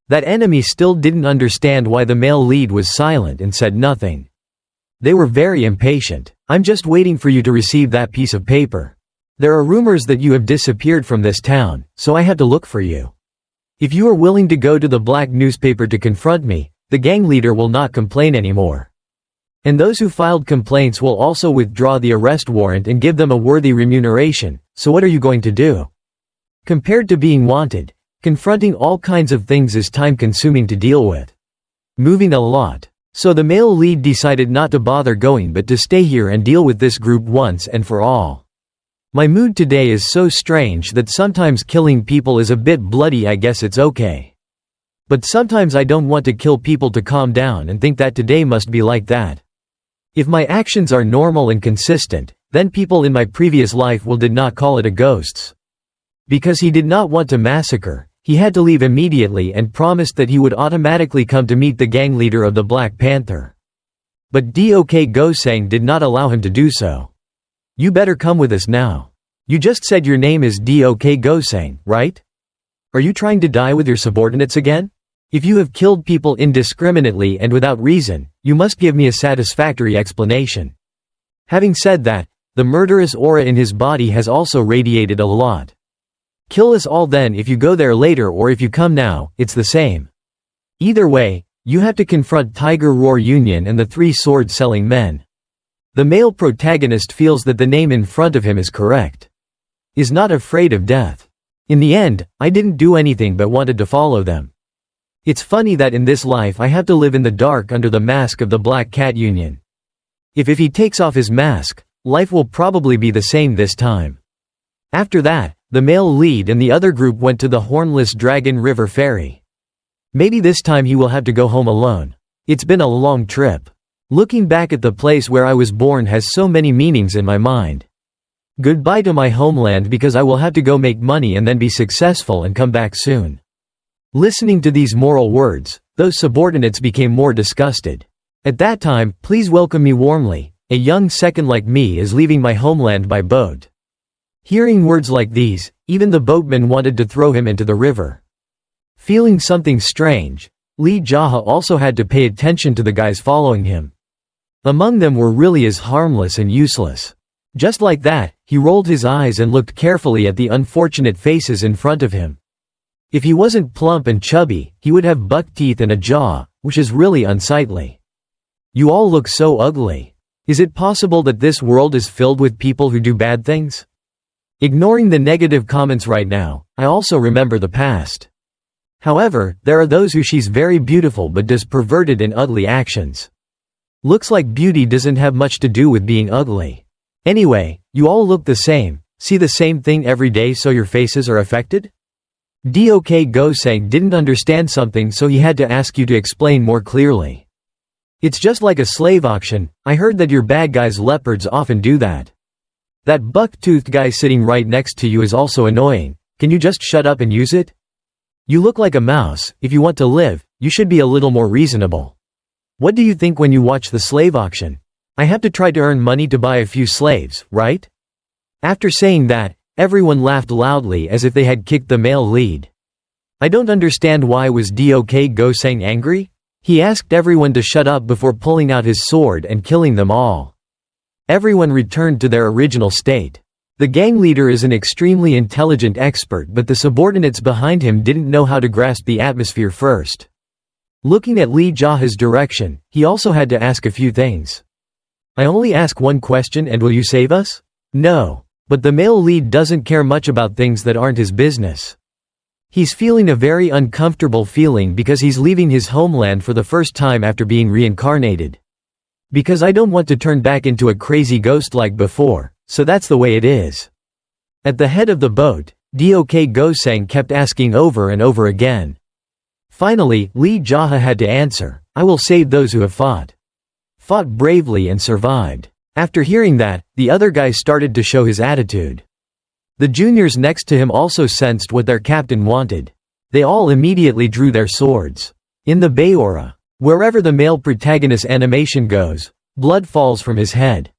That enemy still didn't understand why the male lead was silent and said nothing. They were very impatient. I'm just waiting for you to receive that piece of paper. There are rumors that you have disappeared from this town, so I had to look for you. If you are willing to go to the black newspaper to confront me, the gang leader will not complain anymore. And those who filed complaints will also withdraw the arrest warrant and give them a worthy remuneration. So what are you going to do? Compared to being wanted, confronting all kinds of things is time-consuming to deal with. Moving a lot. So the male lead decided not to bother going but to stay here and deal with this group once and for all. My mood today is so strange that sometimes killing people is a bit bloody. I guess it's okay. But sometimes I don't want to kill people to calm down and think that today must be like that. If my actions are normal and consistent, then people in my previous life did not call it a ghosts. Because he did not want to massacre, he had to leave immediately and promised that he would automatically come to meet the gang leader of the Black Panther. But Dok Gosang did not allow him to do so. You better come with us now. You just said your name is Dok Gosang, right? Are you trying to die with your subordinates again? If you have killed people indiscriminately and without reason, you must give me a satisfactory explanation. Having said that, the murderous aura in his body has also radiated a lot. Kill us all then if you go there later, or if you come now, it's the same. Either way, you have to confront Tiger Roar Union and the Three Sword-selling men. The male protagonist feels that the name in front of him is correct. Is not afraid of death. In the end, I didn't do anything but wanted to follow them. It's funny that in this life I have to live in the dark under the mask of the Black Cat Union. If he takes off his mask, life will probably be the same this time. After that, the male lead and the other group went to the Hornless Dragon River Ferry. Maybe this time he will have to go home alone. It's been a long trip. Looking back at the place where I was born has so many meanings in my mind. Goodbye to my homeland because I will have to go make money and then be successful and come back soon. Listening to these moral words, those subordinates became more disgusted. At that time, please welcome me warmly. A young second like me is leaving my homeland by boat. Hearing words like these, even the boatman wanted to throw him into the river. Feeling something strange, Lee JaHa also had to pay attention to the guys following him. Among them were really as harmless and useless. Just like that, he rolled his eyes and looked carefully at the unfortunate faces in front of him. If he wasn't plump and chubby, he would have buck teeth and a jaw, which is really unsightly. You all look so ugly. Is it possible that this world is filled with people who do bad things? Ignoring the negative comments right now, I also remember the past. However, there are those who she's very beautiful but does perverted and ugly actions. Looks like beauty doesn't have much to do with being ugly. Anyway, you all look the same, see the same thing every day, so your faces are affected? Dok Go-sang didn't understand something, so he had to ask you to explain more clearly. It's just like a slave auction. I heard that your bad guys leopards often do that. That buck-toothed guy sitting right next to you is also annoying. Can you just shut up and use it? You look like a mouse. If you want to live, you should be a little more reasonable. What do you think when you watch the slave auction? I have to try to earn money to buy a few slaves, right? After saying that, everyone laughed loudly as if they had kicked the male lead. I don't understand why was Dok Go-sang angry? He asked everyone to shut up before pulling out his sword and killing them all. Everyone returned to their original state. The gang leader is an extremely intelligent expert, but the subordinates behind him didn't know how to grasp the atmosphere first. Looking at Lee JaHa's direction, he also had to ask a few things. I only ask one question, and will you save us? No. But the male lead doesn't care much about things that aren't his business. He's feeling a very uncomfortable feeling because he's leaving his homeland for the first time after being reincarnated. Because I don't want to turn back into a crazy ghost like before, so that's the way it is. At the head of the boat, Dok Go-sang kept asking over and over again. Finally, Lee JaHa had to answer, I will save those who have fought bravely and survived. After hearing that, the other guy started to show his attitude. The juniors next to him also sensed what their captain wanted. They all immediately drew their swords. In the Bayora, wherever the male protagonist animation goes, blood falls from his head.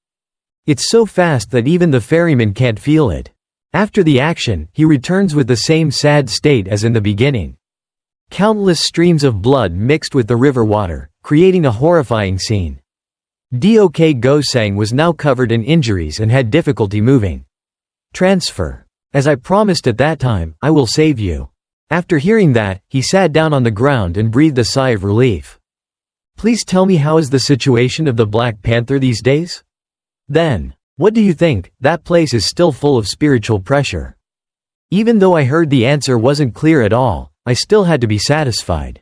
It's so fast that even the ferryman can't feel it. After the action, he returns with the same sad state as in the beginning. Countless streams of blood mixed with the river water, creating a horrifying scene. Dok Go-sang was now covered in injuries and had difficulty moving. Transfer. As I promised at that time, I will save you. After hearing that, he sat down on the ground and breathed a sigh of relief. Please tell me, how is the situation of the Black Panther these days? Then, what do you think? That place is still full of spiritual pressure. Even though I heard the answer wasn't clear at all, I still had to be satisfied.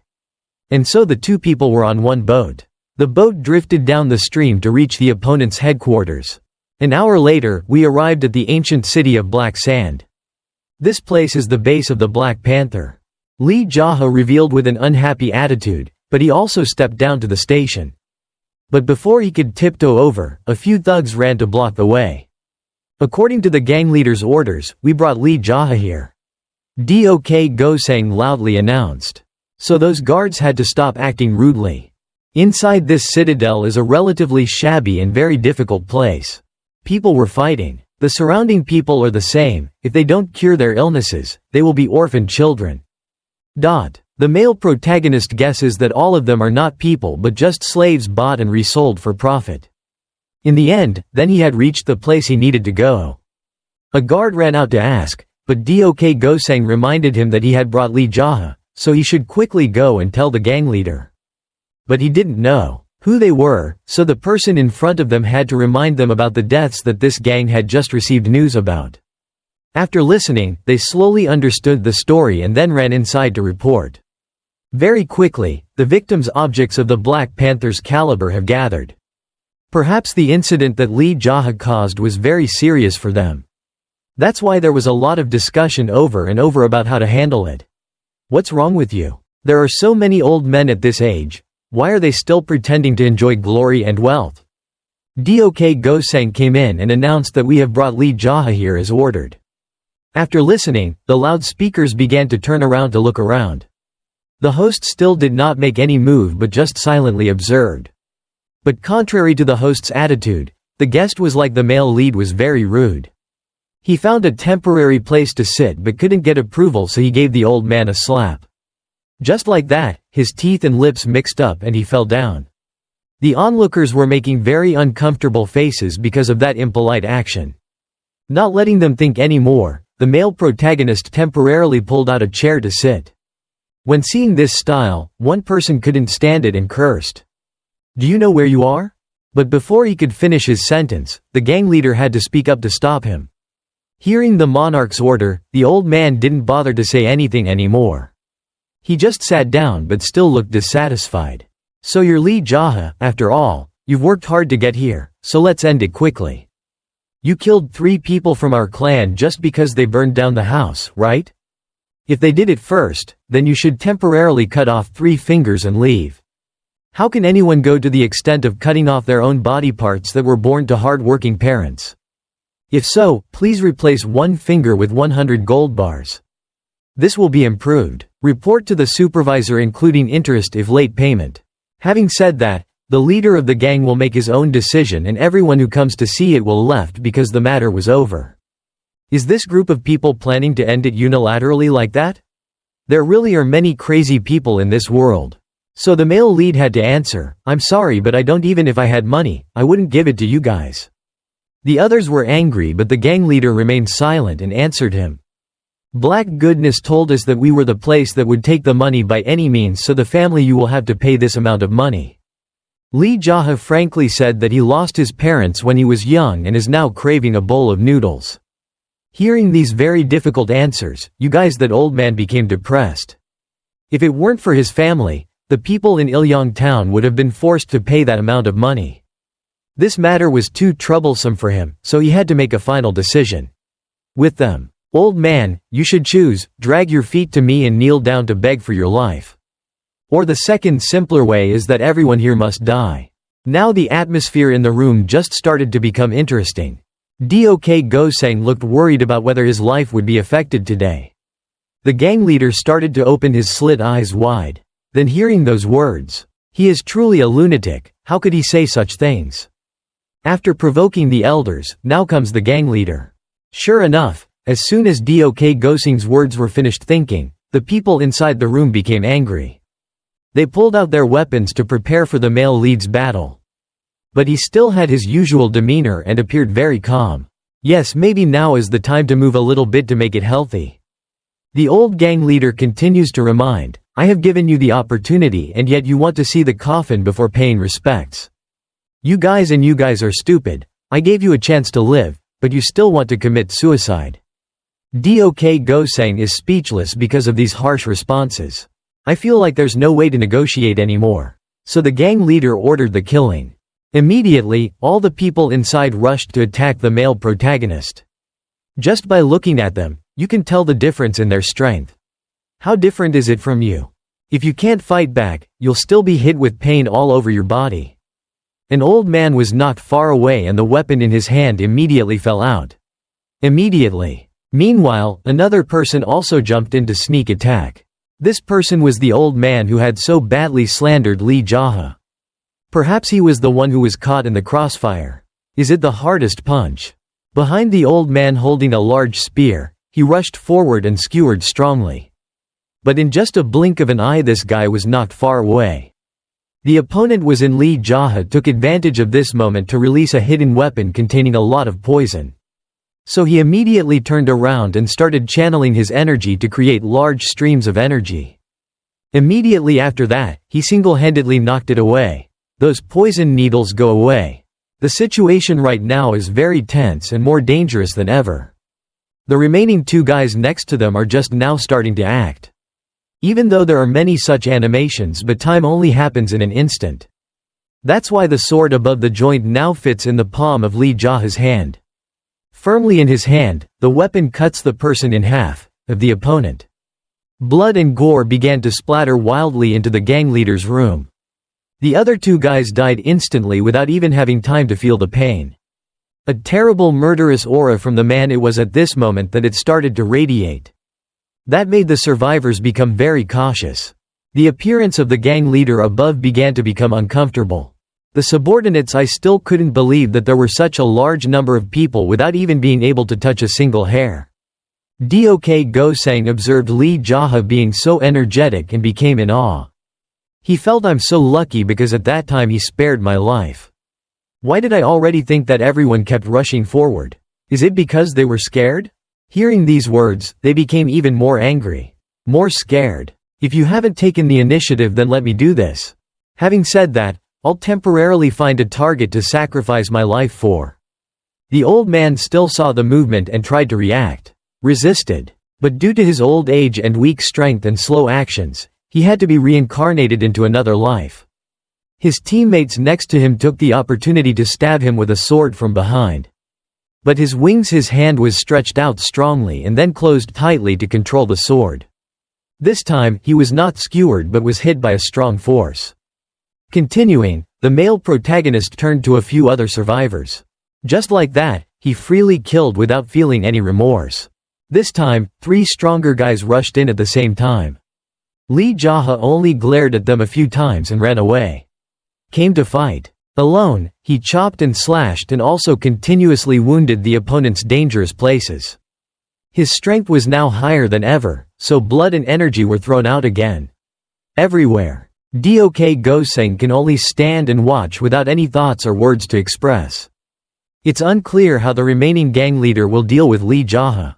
And so the two people were on one boat. The boat drifted down the stream to reach the opponent's headquarters. An hour later, we arrived at the ancient city of Black Sand. This place is the base of the Black Panther. Lee JaHa revealed with an unhappy attitude, but he also stepped down to the station. But before he could tiptoe over, a few thugs ran to block the way. According to the gang leader's orders, we brought Lee JaHa here. Dok Go-sang loudly announced. So those guards had to stop acting rudely. Inside this citadel is a relatively shabby and very difficult place. People were fighting. The surrounding people are the same. If they don't cure their illnesses, they will be orphaned children. The male protagonist guesses that all of them are not people but just slaves bought and resold for profit. In the end, then he had reached the place he needed to go. A guard ran out to ask, but Dok Go-sang reminded him that he had brought Lee JaHa, so he should quickly go and tell the gang leader. But he didn't know who they were, so the person in front of them had to remind them about the deaths that this gang had just received news about. After listening, they slowly understood the story and then ran inside to report. Very quickly, the victims' objects of the Black Panther's caliber have gathered. Perhaps the incident that Lee JaHa caused was very serious for them. That's why there was a lot of discussion over and over about how to handle it. What's wrong with you? There are so many old men at this age. Why are they still pretending to enjoy glory and wealth? Dok Go-sang came in and announced that we have brought Lee JaHa here as ordered. After listening, the loudspeakers began to turn around to look around. The host still did not make any move but just silently observed. But contrary to the host's attitude, the guest was like the male lead was very rude. He found a temporary place to sit but couldn't get approval, so he gave the old man a slap. Just like that, his teeth and lips mixed up and he fell down. The onlookers were making very uncomfortable faces because of that impolite action. Not letting them think any more, the male protagonist temporarily pulled out a chair to sit. When seeing this style, one person couldn't stand it and cursed. "Do you know where you are?" But before he could finish his sentence, the gang leader had to speak up to stop him. Hearing the monarch's order, the old man didn't bother to say anything anymore. He just sat down but still looked dissatisfied. "So you're Lee JaHa, after all. You've worked hard to get here, so let's end it quickly. You killed 3 people from our clan just because they burned down the house, right? If they did it first, then you should temporarily cut off 3 fingers and leave. How can anyone go to the extent of cutting off their own body parts that were born to hard-working parents? If so, please replace 1 finger with 100 gold bars. This will be improved. Report to the supervisor including interest if late payment." Having said that, the leader of the gang will make his own decision and everyone who comes to see it will left because the matter was over. Is this group of people planning to end it unilaterally like that? There really are many crazy people in this world. So the male lead had to answer, "I'm sorry, but I don't. Even if I had money, I wouldn't give it to you guys." The others were angry, but the gang leader remained silent and answered him. "Black goodness told us that we were the place that would take the money by any means, so the family you will have to pay this amount of money." Lee JaHa frankly said that he lost his parents when he was young and is now craving a bowl of noodles. Hearing these very difficult answers, you guys, that old man became depressed. If it weren't for his family, the people in Ilyong town would have been forced to pay that amount of money. This matter was too troublesome for him, so he had to make a final decision. With them, "Old man, you should choose, drag your feet to me and kneel down to beg for your life. Or the second simpler way is that everyone here must die." Now the atmosphere in the room just started to become interesting. Dok Gosang looked worried about whether his life would be affected today. The gang leader started to open his slit eyes wide. Then hearing those words, "He is truly a lunatic, how could he say such things?" After provoking the elders, now comes the gang leader. Sure enough, as soon as Dok Gosang's words were finished thinking, the people inside the room became angry. They pulled out their weapons to prepare for the male lead's battle. But he still had his usual demeanor and appeared very calm. Yes, maybe now is the time to move a little bit to make it healthy. The old gang leader continues to remind, "I have given you the opportunity and yet you want to see the coffin before paying respects. You guys are stupid. I gave you a chance to live, but you still want to commit suicide." Dok Gosang is speechless because of these harsh responses. "I feel like there's no way to negotiate anymore." So the gang leader ordered the killing. Immediately, all the people inside rushed to attack the male protagonist. Just by looking at them, you can tell the difference in their strength. How different is it from you? If you can't fight back, you'll still be hit with pain all over your body. An old man was not far away and the weapon in his hand immediately fell out. Immediately. Meanwhile, another person also jumped in to sneak attack. This person was the old man who had so badly slandered Lee JaHa. Perhaps he was the one who was caught in the crossfire. Is it the hardest punch? Behind the old man holding a large spear, he rushed forward and skewered strongly. But in just a blink of an eye this guy was knocked far away. The opponent was in. Lee JaHa took advantage of this moment to release a hidden weapon containing a lot of poison. So he immediately turned around and started channeling his energy to create large streams of energy. Immediately after that, he single-handedly knocked it away. Those poison needles go away. The situation right now is very tense and more dangerous than ever. The remaining 2 guys next to them are just now starting to act. Even though there are many such animations, but time only happens in an instant. That's why the sword above the joint now fits in the palm of Lee JaHa's hand. Firmly in his hand, the weapon cuts the person in half, of the opponent. Blood and gore began to splatter wildly into the gang leader's room. The other 2 guys died instantly without even having time to feel the pain. A terrible murderous aura from the man it was at this moment that it started to radiate. That made the survivors become very cautious. The appearance of the gang leader above began to become uncomfortable. The subordinates I still couldn't believe that there were such a large number of people without even being able to touch a single hair. Dok Gosang observed Lee JaHa being so energetic and became in awe. He felt I'm so lucky because at that time he spared my life. Why did I already think that everyone kept rushing forward? Is it because they were scared? Hearing these words, they became even more angry. More scared. If you haven't taken the initiative, then let me do this. Having said that, I'll temporarily find a target to sacrifice my life for. The old man still saw the movement and tried to react. Resisted. But due to his old age and weak strength and slow actions, he had to be reincarnated into another life. His teammates next to him took the opportunity to stab him with a sword from behind. But his hand was stretched out strongly and then closed tightly to control the sword. This time, he was not skewered but was hit by a strong force. Continuing, the male protagonist turned to a few other survivors. Just like that, he freely killed without feeling any remorse. This time, 3 stronger guys rushed in at the same time. Lee JaHa only glared at them a few times and ran away. Came to fight. Alone, he chopped and slashed and also continuously wounded the opponent's dangerous places. His strength was now higher than ever, so blood and energy were thrown out again. Everywhere. Dok Gosang can only stand and watch without any thoughts or words to express. It's unclear how the remaining gang leader will deal with Lee JaHa.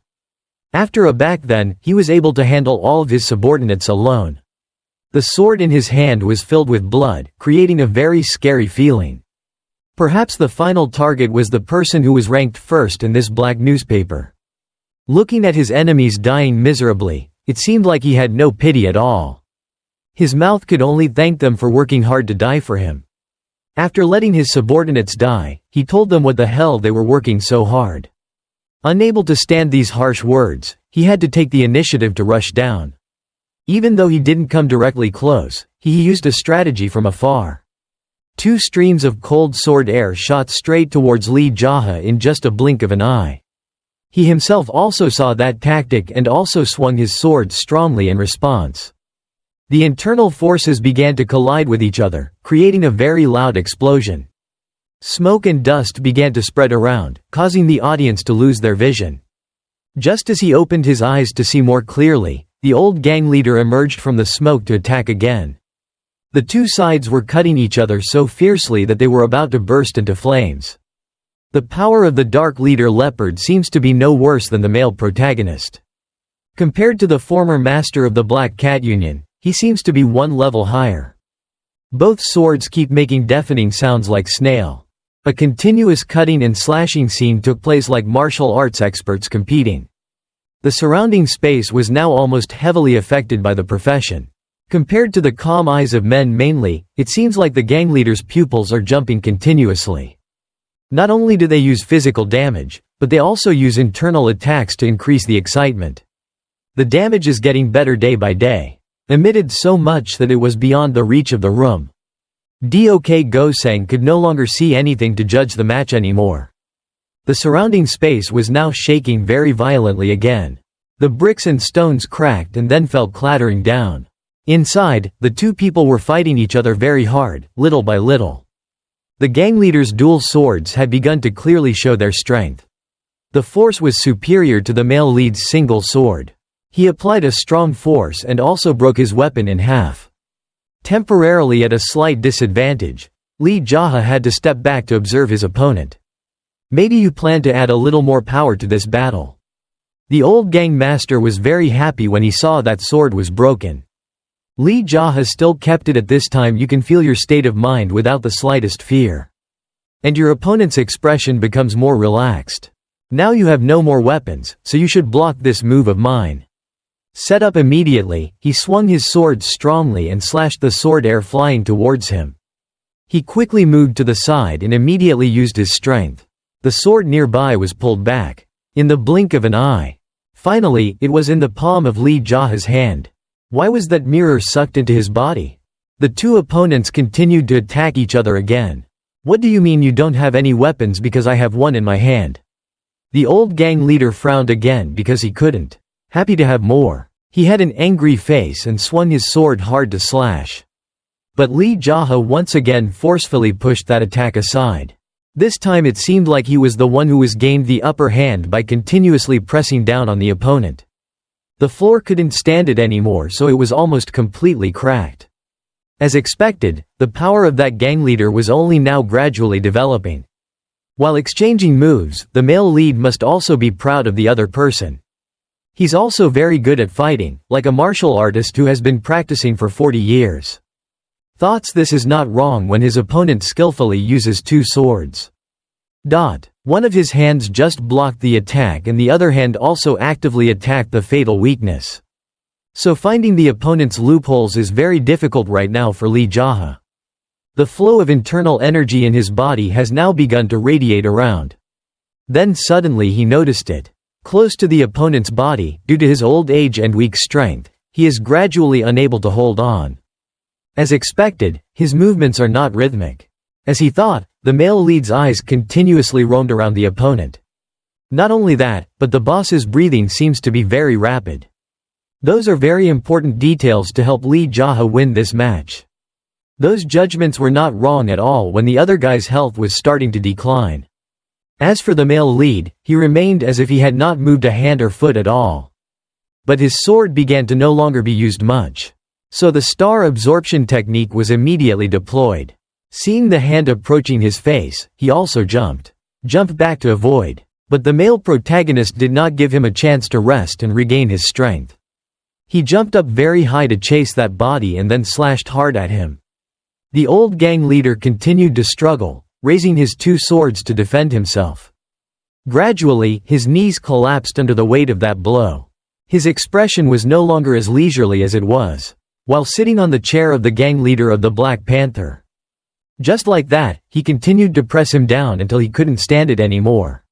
After a back then, he was able to handle all of his subordinates alone. The sword in his hand was filled with blood, creating a very scary feeling. Perhaps the final target was the person who was ranked first in this black newspaper. Looking at his enemies dying miserably, it seemed like he had no pity at all. His mouth could only thank them for working hard to die for him. After letting his subordinates die, he told them what the hell they were working so hard. Unable to stand these harsh words, he had to take the initiative to rush down. Even though he didn't come directly close, he used a strategy from afar. 2 streams of cold sword air shot straight towards Lee JaHa in just a blink of an eye. He himself also saw that tactic and also swung his sword strongly in response. The internal forces began to collide with each other, creating a very loud explosion. Smoke and dust began to spread around, causing the audience to lose their vision. Just as he opened his eyes to see more clearly, the old gang leader emerged from the smoke to attack again. The 2 sides were cutting each other so fiercely that they were about to burst into flames. The power of the dark leader leopard seems to be no worse than the male protagonist. Compared to the former master of the Black Cat Union, he seems to be 1 level higher. Both swords keep making deafening sounds like snail. A continuous cutting and slashing scene took place like martial arts experts competing. The surrounding space was now almost heavily affected by the profession. Compared to the calm eyes of men mainly, it seems like the gang leader's pupils are jumping continuously. Not only do they use physical damage, but they also use internal attacks to increase the excitement. The damage is getting better day by day. Emitted so much that it was beyond the reach of the room. Dok Gosang could no longer see anything to judge the match anymore. The surrounding space was now shaking very violently again. The bricks and stones cracked and then fell clattering down. Inside, the 2 people were fighting each other very hard, little by little. The gang leader's dual swords had begun to clearly show their strength. The force was superior to the male lead's single sword. He applied a strong force and also broke his weapon in half. Temporarily at a slight disadvantage, Lee JaHa had to step back to observe his opponent. Maybe you plan to add a little more power to this battle. The old gang master was very happy when he saw that sword was broken. Lee JaHa still kept it at this time. You can feel your state of mind without the slightest fear. And your opponent's expression becomes more relaxed. Now you have no more weapons, so you should block this move of mine. Set up immediately, he swung his sword strongly and slashed the sword air flying towards him. He quickly moved to the side and immediately used his strength. The sword nearby was pulled back. In the blink of an eye. Finally, it was in the palm of Lee JaHa's hand. Why was that mirror sucked into his body? The 2 opponents continued to attack each other again. What do you mean you don't have any weapons because I have one in my hand? The old gang leader frowned again because he couldn't. Happy to have more. He had an angry face and swung his sword hard to slash. But Lee JaHa once again forcefully pushed that attack aside. This time it seemed like he was the one who was gained the upper hand by continuously pressing down on the opponent. The floor couldn't stand it anymore, so it was almost completely cracked. As expected, the power of that gang leader was only now gradually developing. While exchanging moves, the male lead must also be proud of the other person. He's also very good at fighting, like a martial artist who has been practicing for 40 years. Thoughts this is not wrong when his opponent skillfully uses 2 swords. One of his hands just blocked the attack and the other hand also actively attacked the fatal weakness. So finding the opponent's loopholes is very difficult right now for Lee JaHa. The flow of internal energy in his body has now begun to radiate around. Then suddenly he noticed it. Close to the opponent's body, due to his old age and weak strength, he is gradually unable to hold on. As expected, his movements are not rhythmic. As he thought, the male lead's eyes continuously roamed around the opponent. Not only that, but the boss's breathing seems to be very rapid. Those are very important details to help Lee JaHa win this match. Those judgments were not wrong at all when the other guy's health was starting to decline. As for the male lead, he remained as if he had not moved a hand or foot at all. But his sword began to no longer be used much. So the star absorption technique was immediately deployed. Seeing the hand approaching his face, he also jumped back to avoid. But the male protagonist did not give him a chance to rest and regain his strength. He jumped up very high to chase that body and then slashed hard at him. The old gang leader continued to struggle, raising his 2 swords to defend himself. Gradually, his knees collapsed under the weight of that blow. His expression was no longer as leisurely as it was while sitting on the chair of the gang leader of the Black Panther. Just like that, he continued to press him down until he couldn't stand it anymore.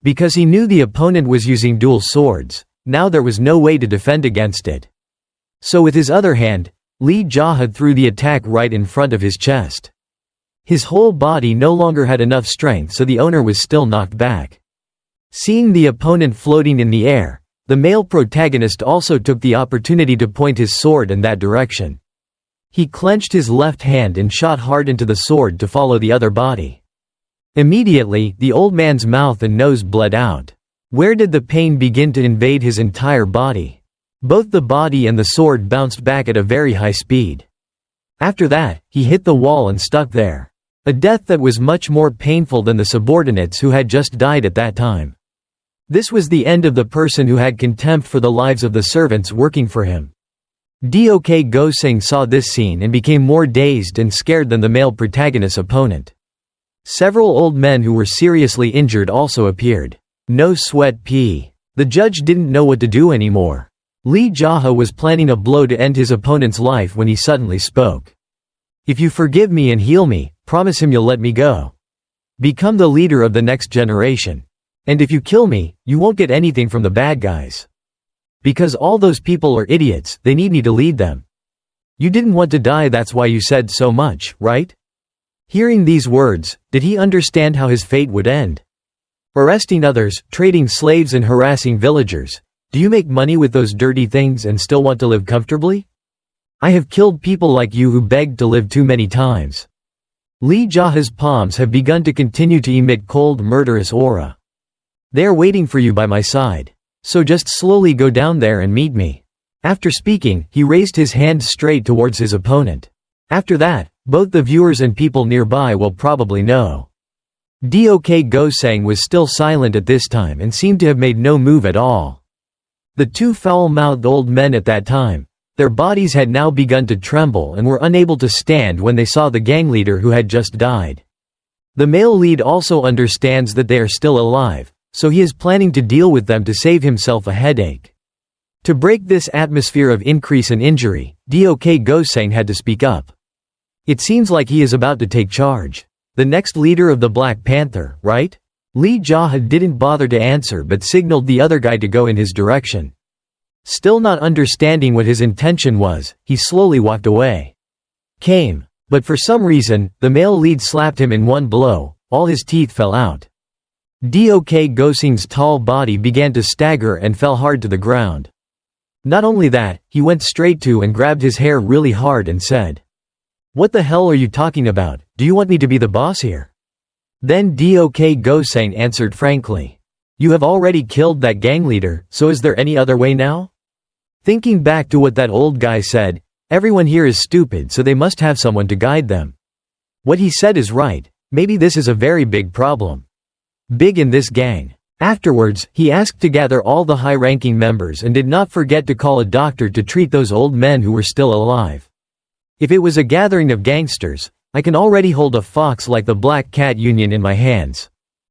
Because he knew the opponent was using dual swords, now there was no way to defend against it. So with his other hand, Lee JaHa threw the attack right in front of his chest. His whole body no longer had enough strength, so the owner was still knocked back. Seeing the opponent floating in the air, the male protagonist also took the opportunity to point his sword in that direction. He clenched his left hand and shot hard into the sword to follow the other body. Immediately, the old man's mouth and nose bled out. Where did the pain begin to invade his entire body? Both the body and the sword bounced back at a very high speed. After that, he hit the wall and stuck there. A death that was much more painful than the subordinates who had just died at that time. This was the end of the person who had contempt for the lives of the servants working for him. Dok Go-seng saw this scene and became more dazed and scared than the male protagonist's opponent. Several old men who were seriously injured also appeared. No sweat p. The judge didn't know what to do anymore. Lee JaHa was planning a blow to end his opponent's life when he suddenly spoke. If you forgive me and heal me, promise him you'll let me go. Become the leader of the next generation. And if you kill me, you won't get anything from the bad guys. Because all those people are idiots, they need me to lead them. You didn't want to die, that's why you said so much, right? Hearing these words, did he understand how his fate would end? Arresting others, trading slaves and harassing villagers. Do you make money with those dirty things and still want to live comfortably? I have killed people like you who begged to live too many times. Lee JaHa's palms have begun to continue to emit cold, murderous aura. They are waiting for you by my side. So just slowly go down there and meet me. After speaking, he raised his hand straight towards his opponent. After that, both the viewers and people nearby will probably know. Dok Go-seng was still silent at this time and seemed to have made no move at all. The 2 foul-mouthed old men at that time, their bodies had now begun to tremble and were unable to stand when they saw the gang leader who had just died. The male lead also understands that they are still alive, so he is planning to deal with them to save himself a headache. To break this atmosphere of increase and injury, Dok Go-seng had to speak up. It seems like he is about to take charge. The next leader of the Black Panther, right? Lee JaHa didn't bother to answer but signaled the other guy to go in his direction. Still not understanding what his intention was, he slowly walked away. But for some reason, the male lead slapped him in one blow, all his teeth fell out. Dok Go-seng's tall body began to stagger and fell hard to the ground. Not only that, he went straight to and grabbed his hair really hard and said, What the hell are you talking about? Do you want me to be the boss here? Then Dok Gosang answered frankly. You have already killed that gang leader, so is there any other way now? Thinking back to what that old guy said, everyone here is stupid, so they must have someone to guide them. What he said is right, maybe this is a very big problem. Big in this gang. Afterwards, he asked to gather all the high-ranking members and did not forget to call a doctor to treat those old men who were still alive. If it was a gathering of gangsters, I can already hold a fox like the Black Cat Union in my hands.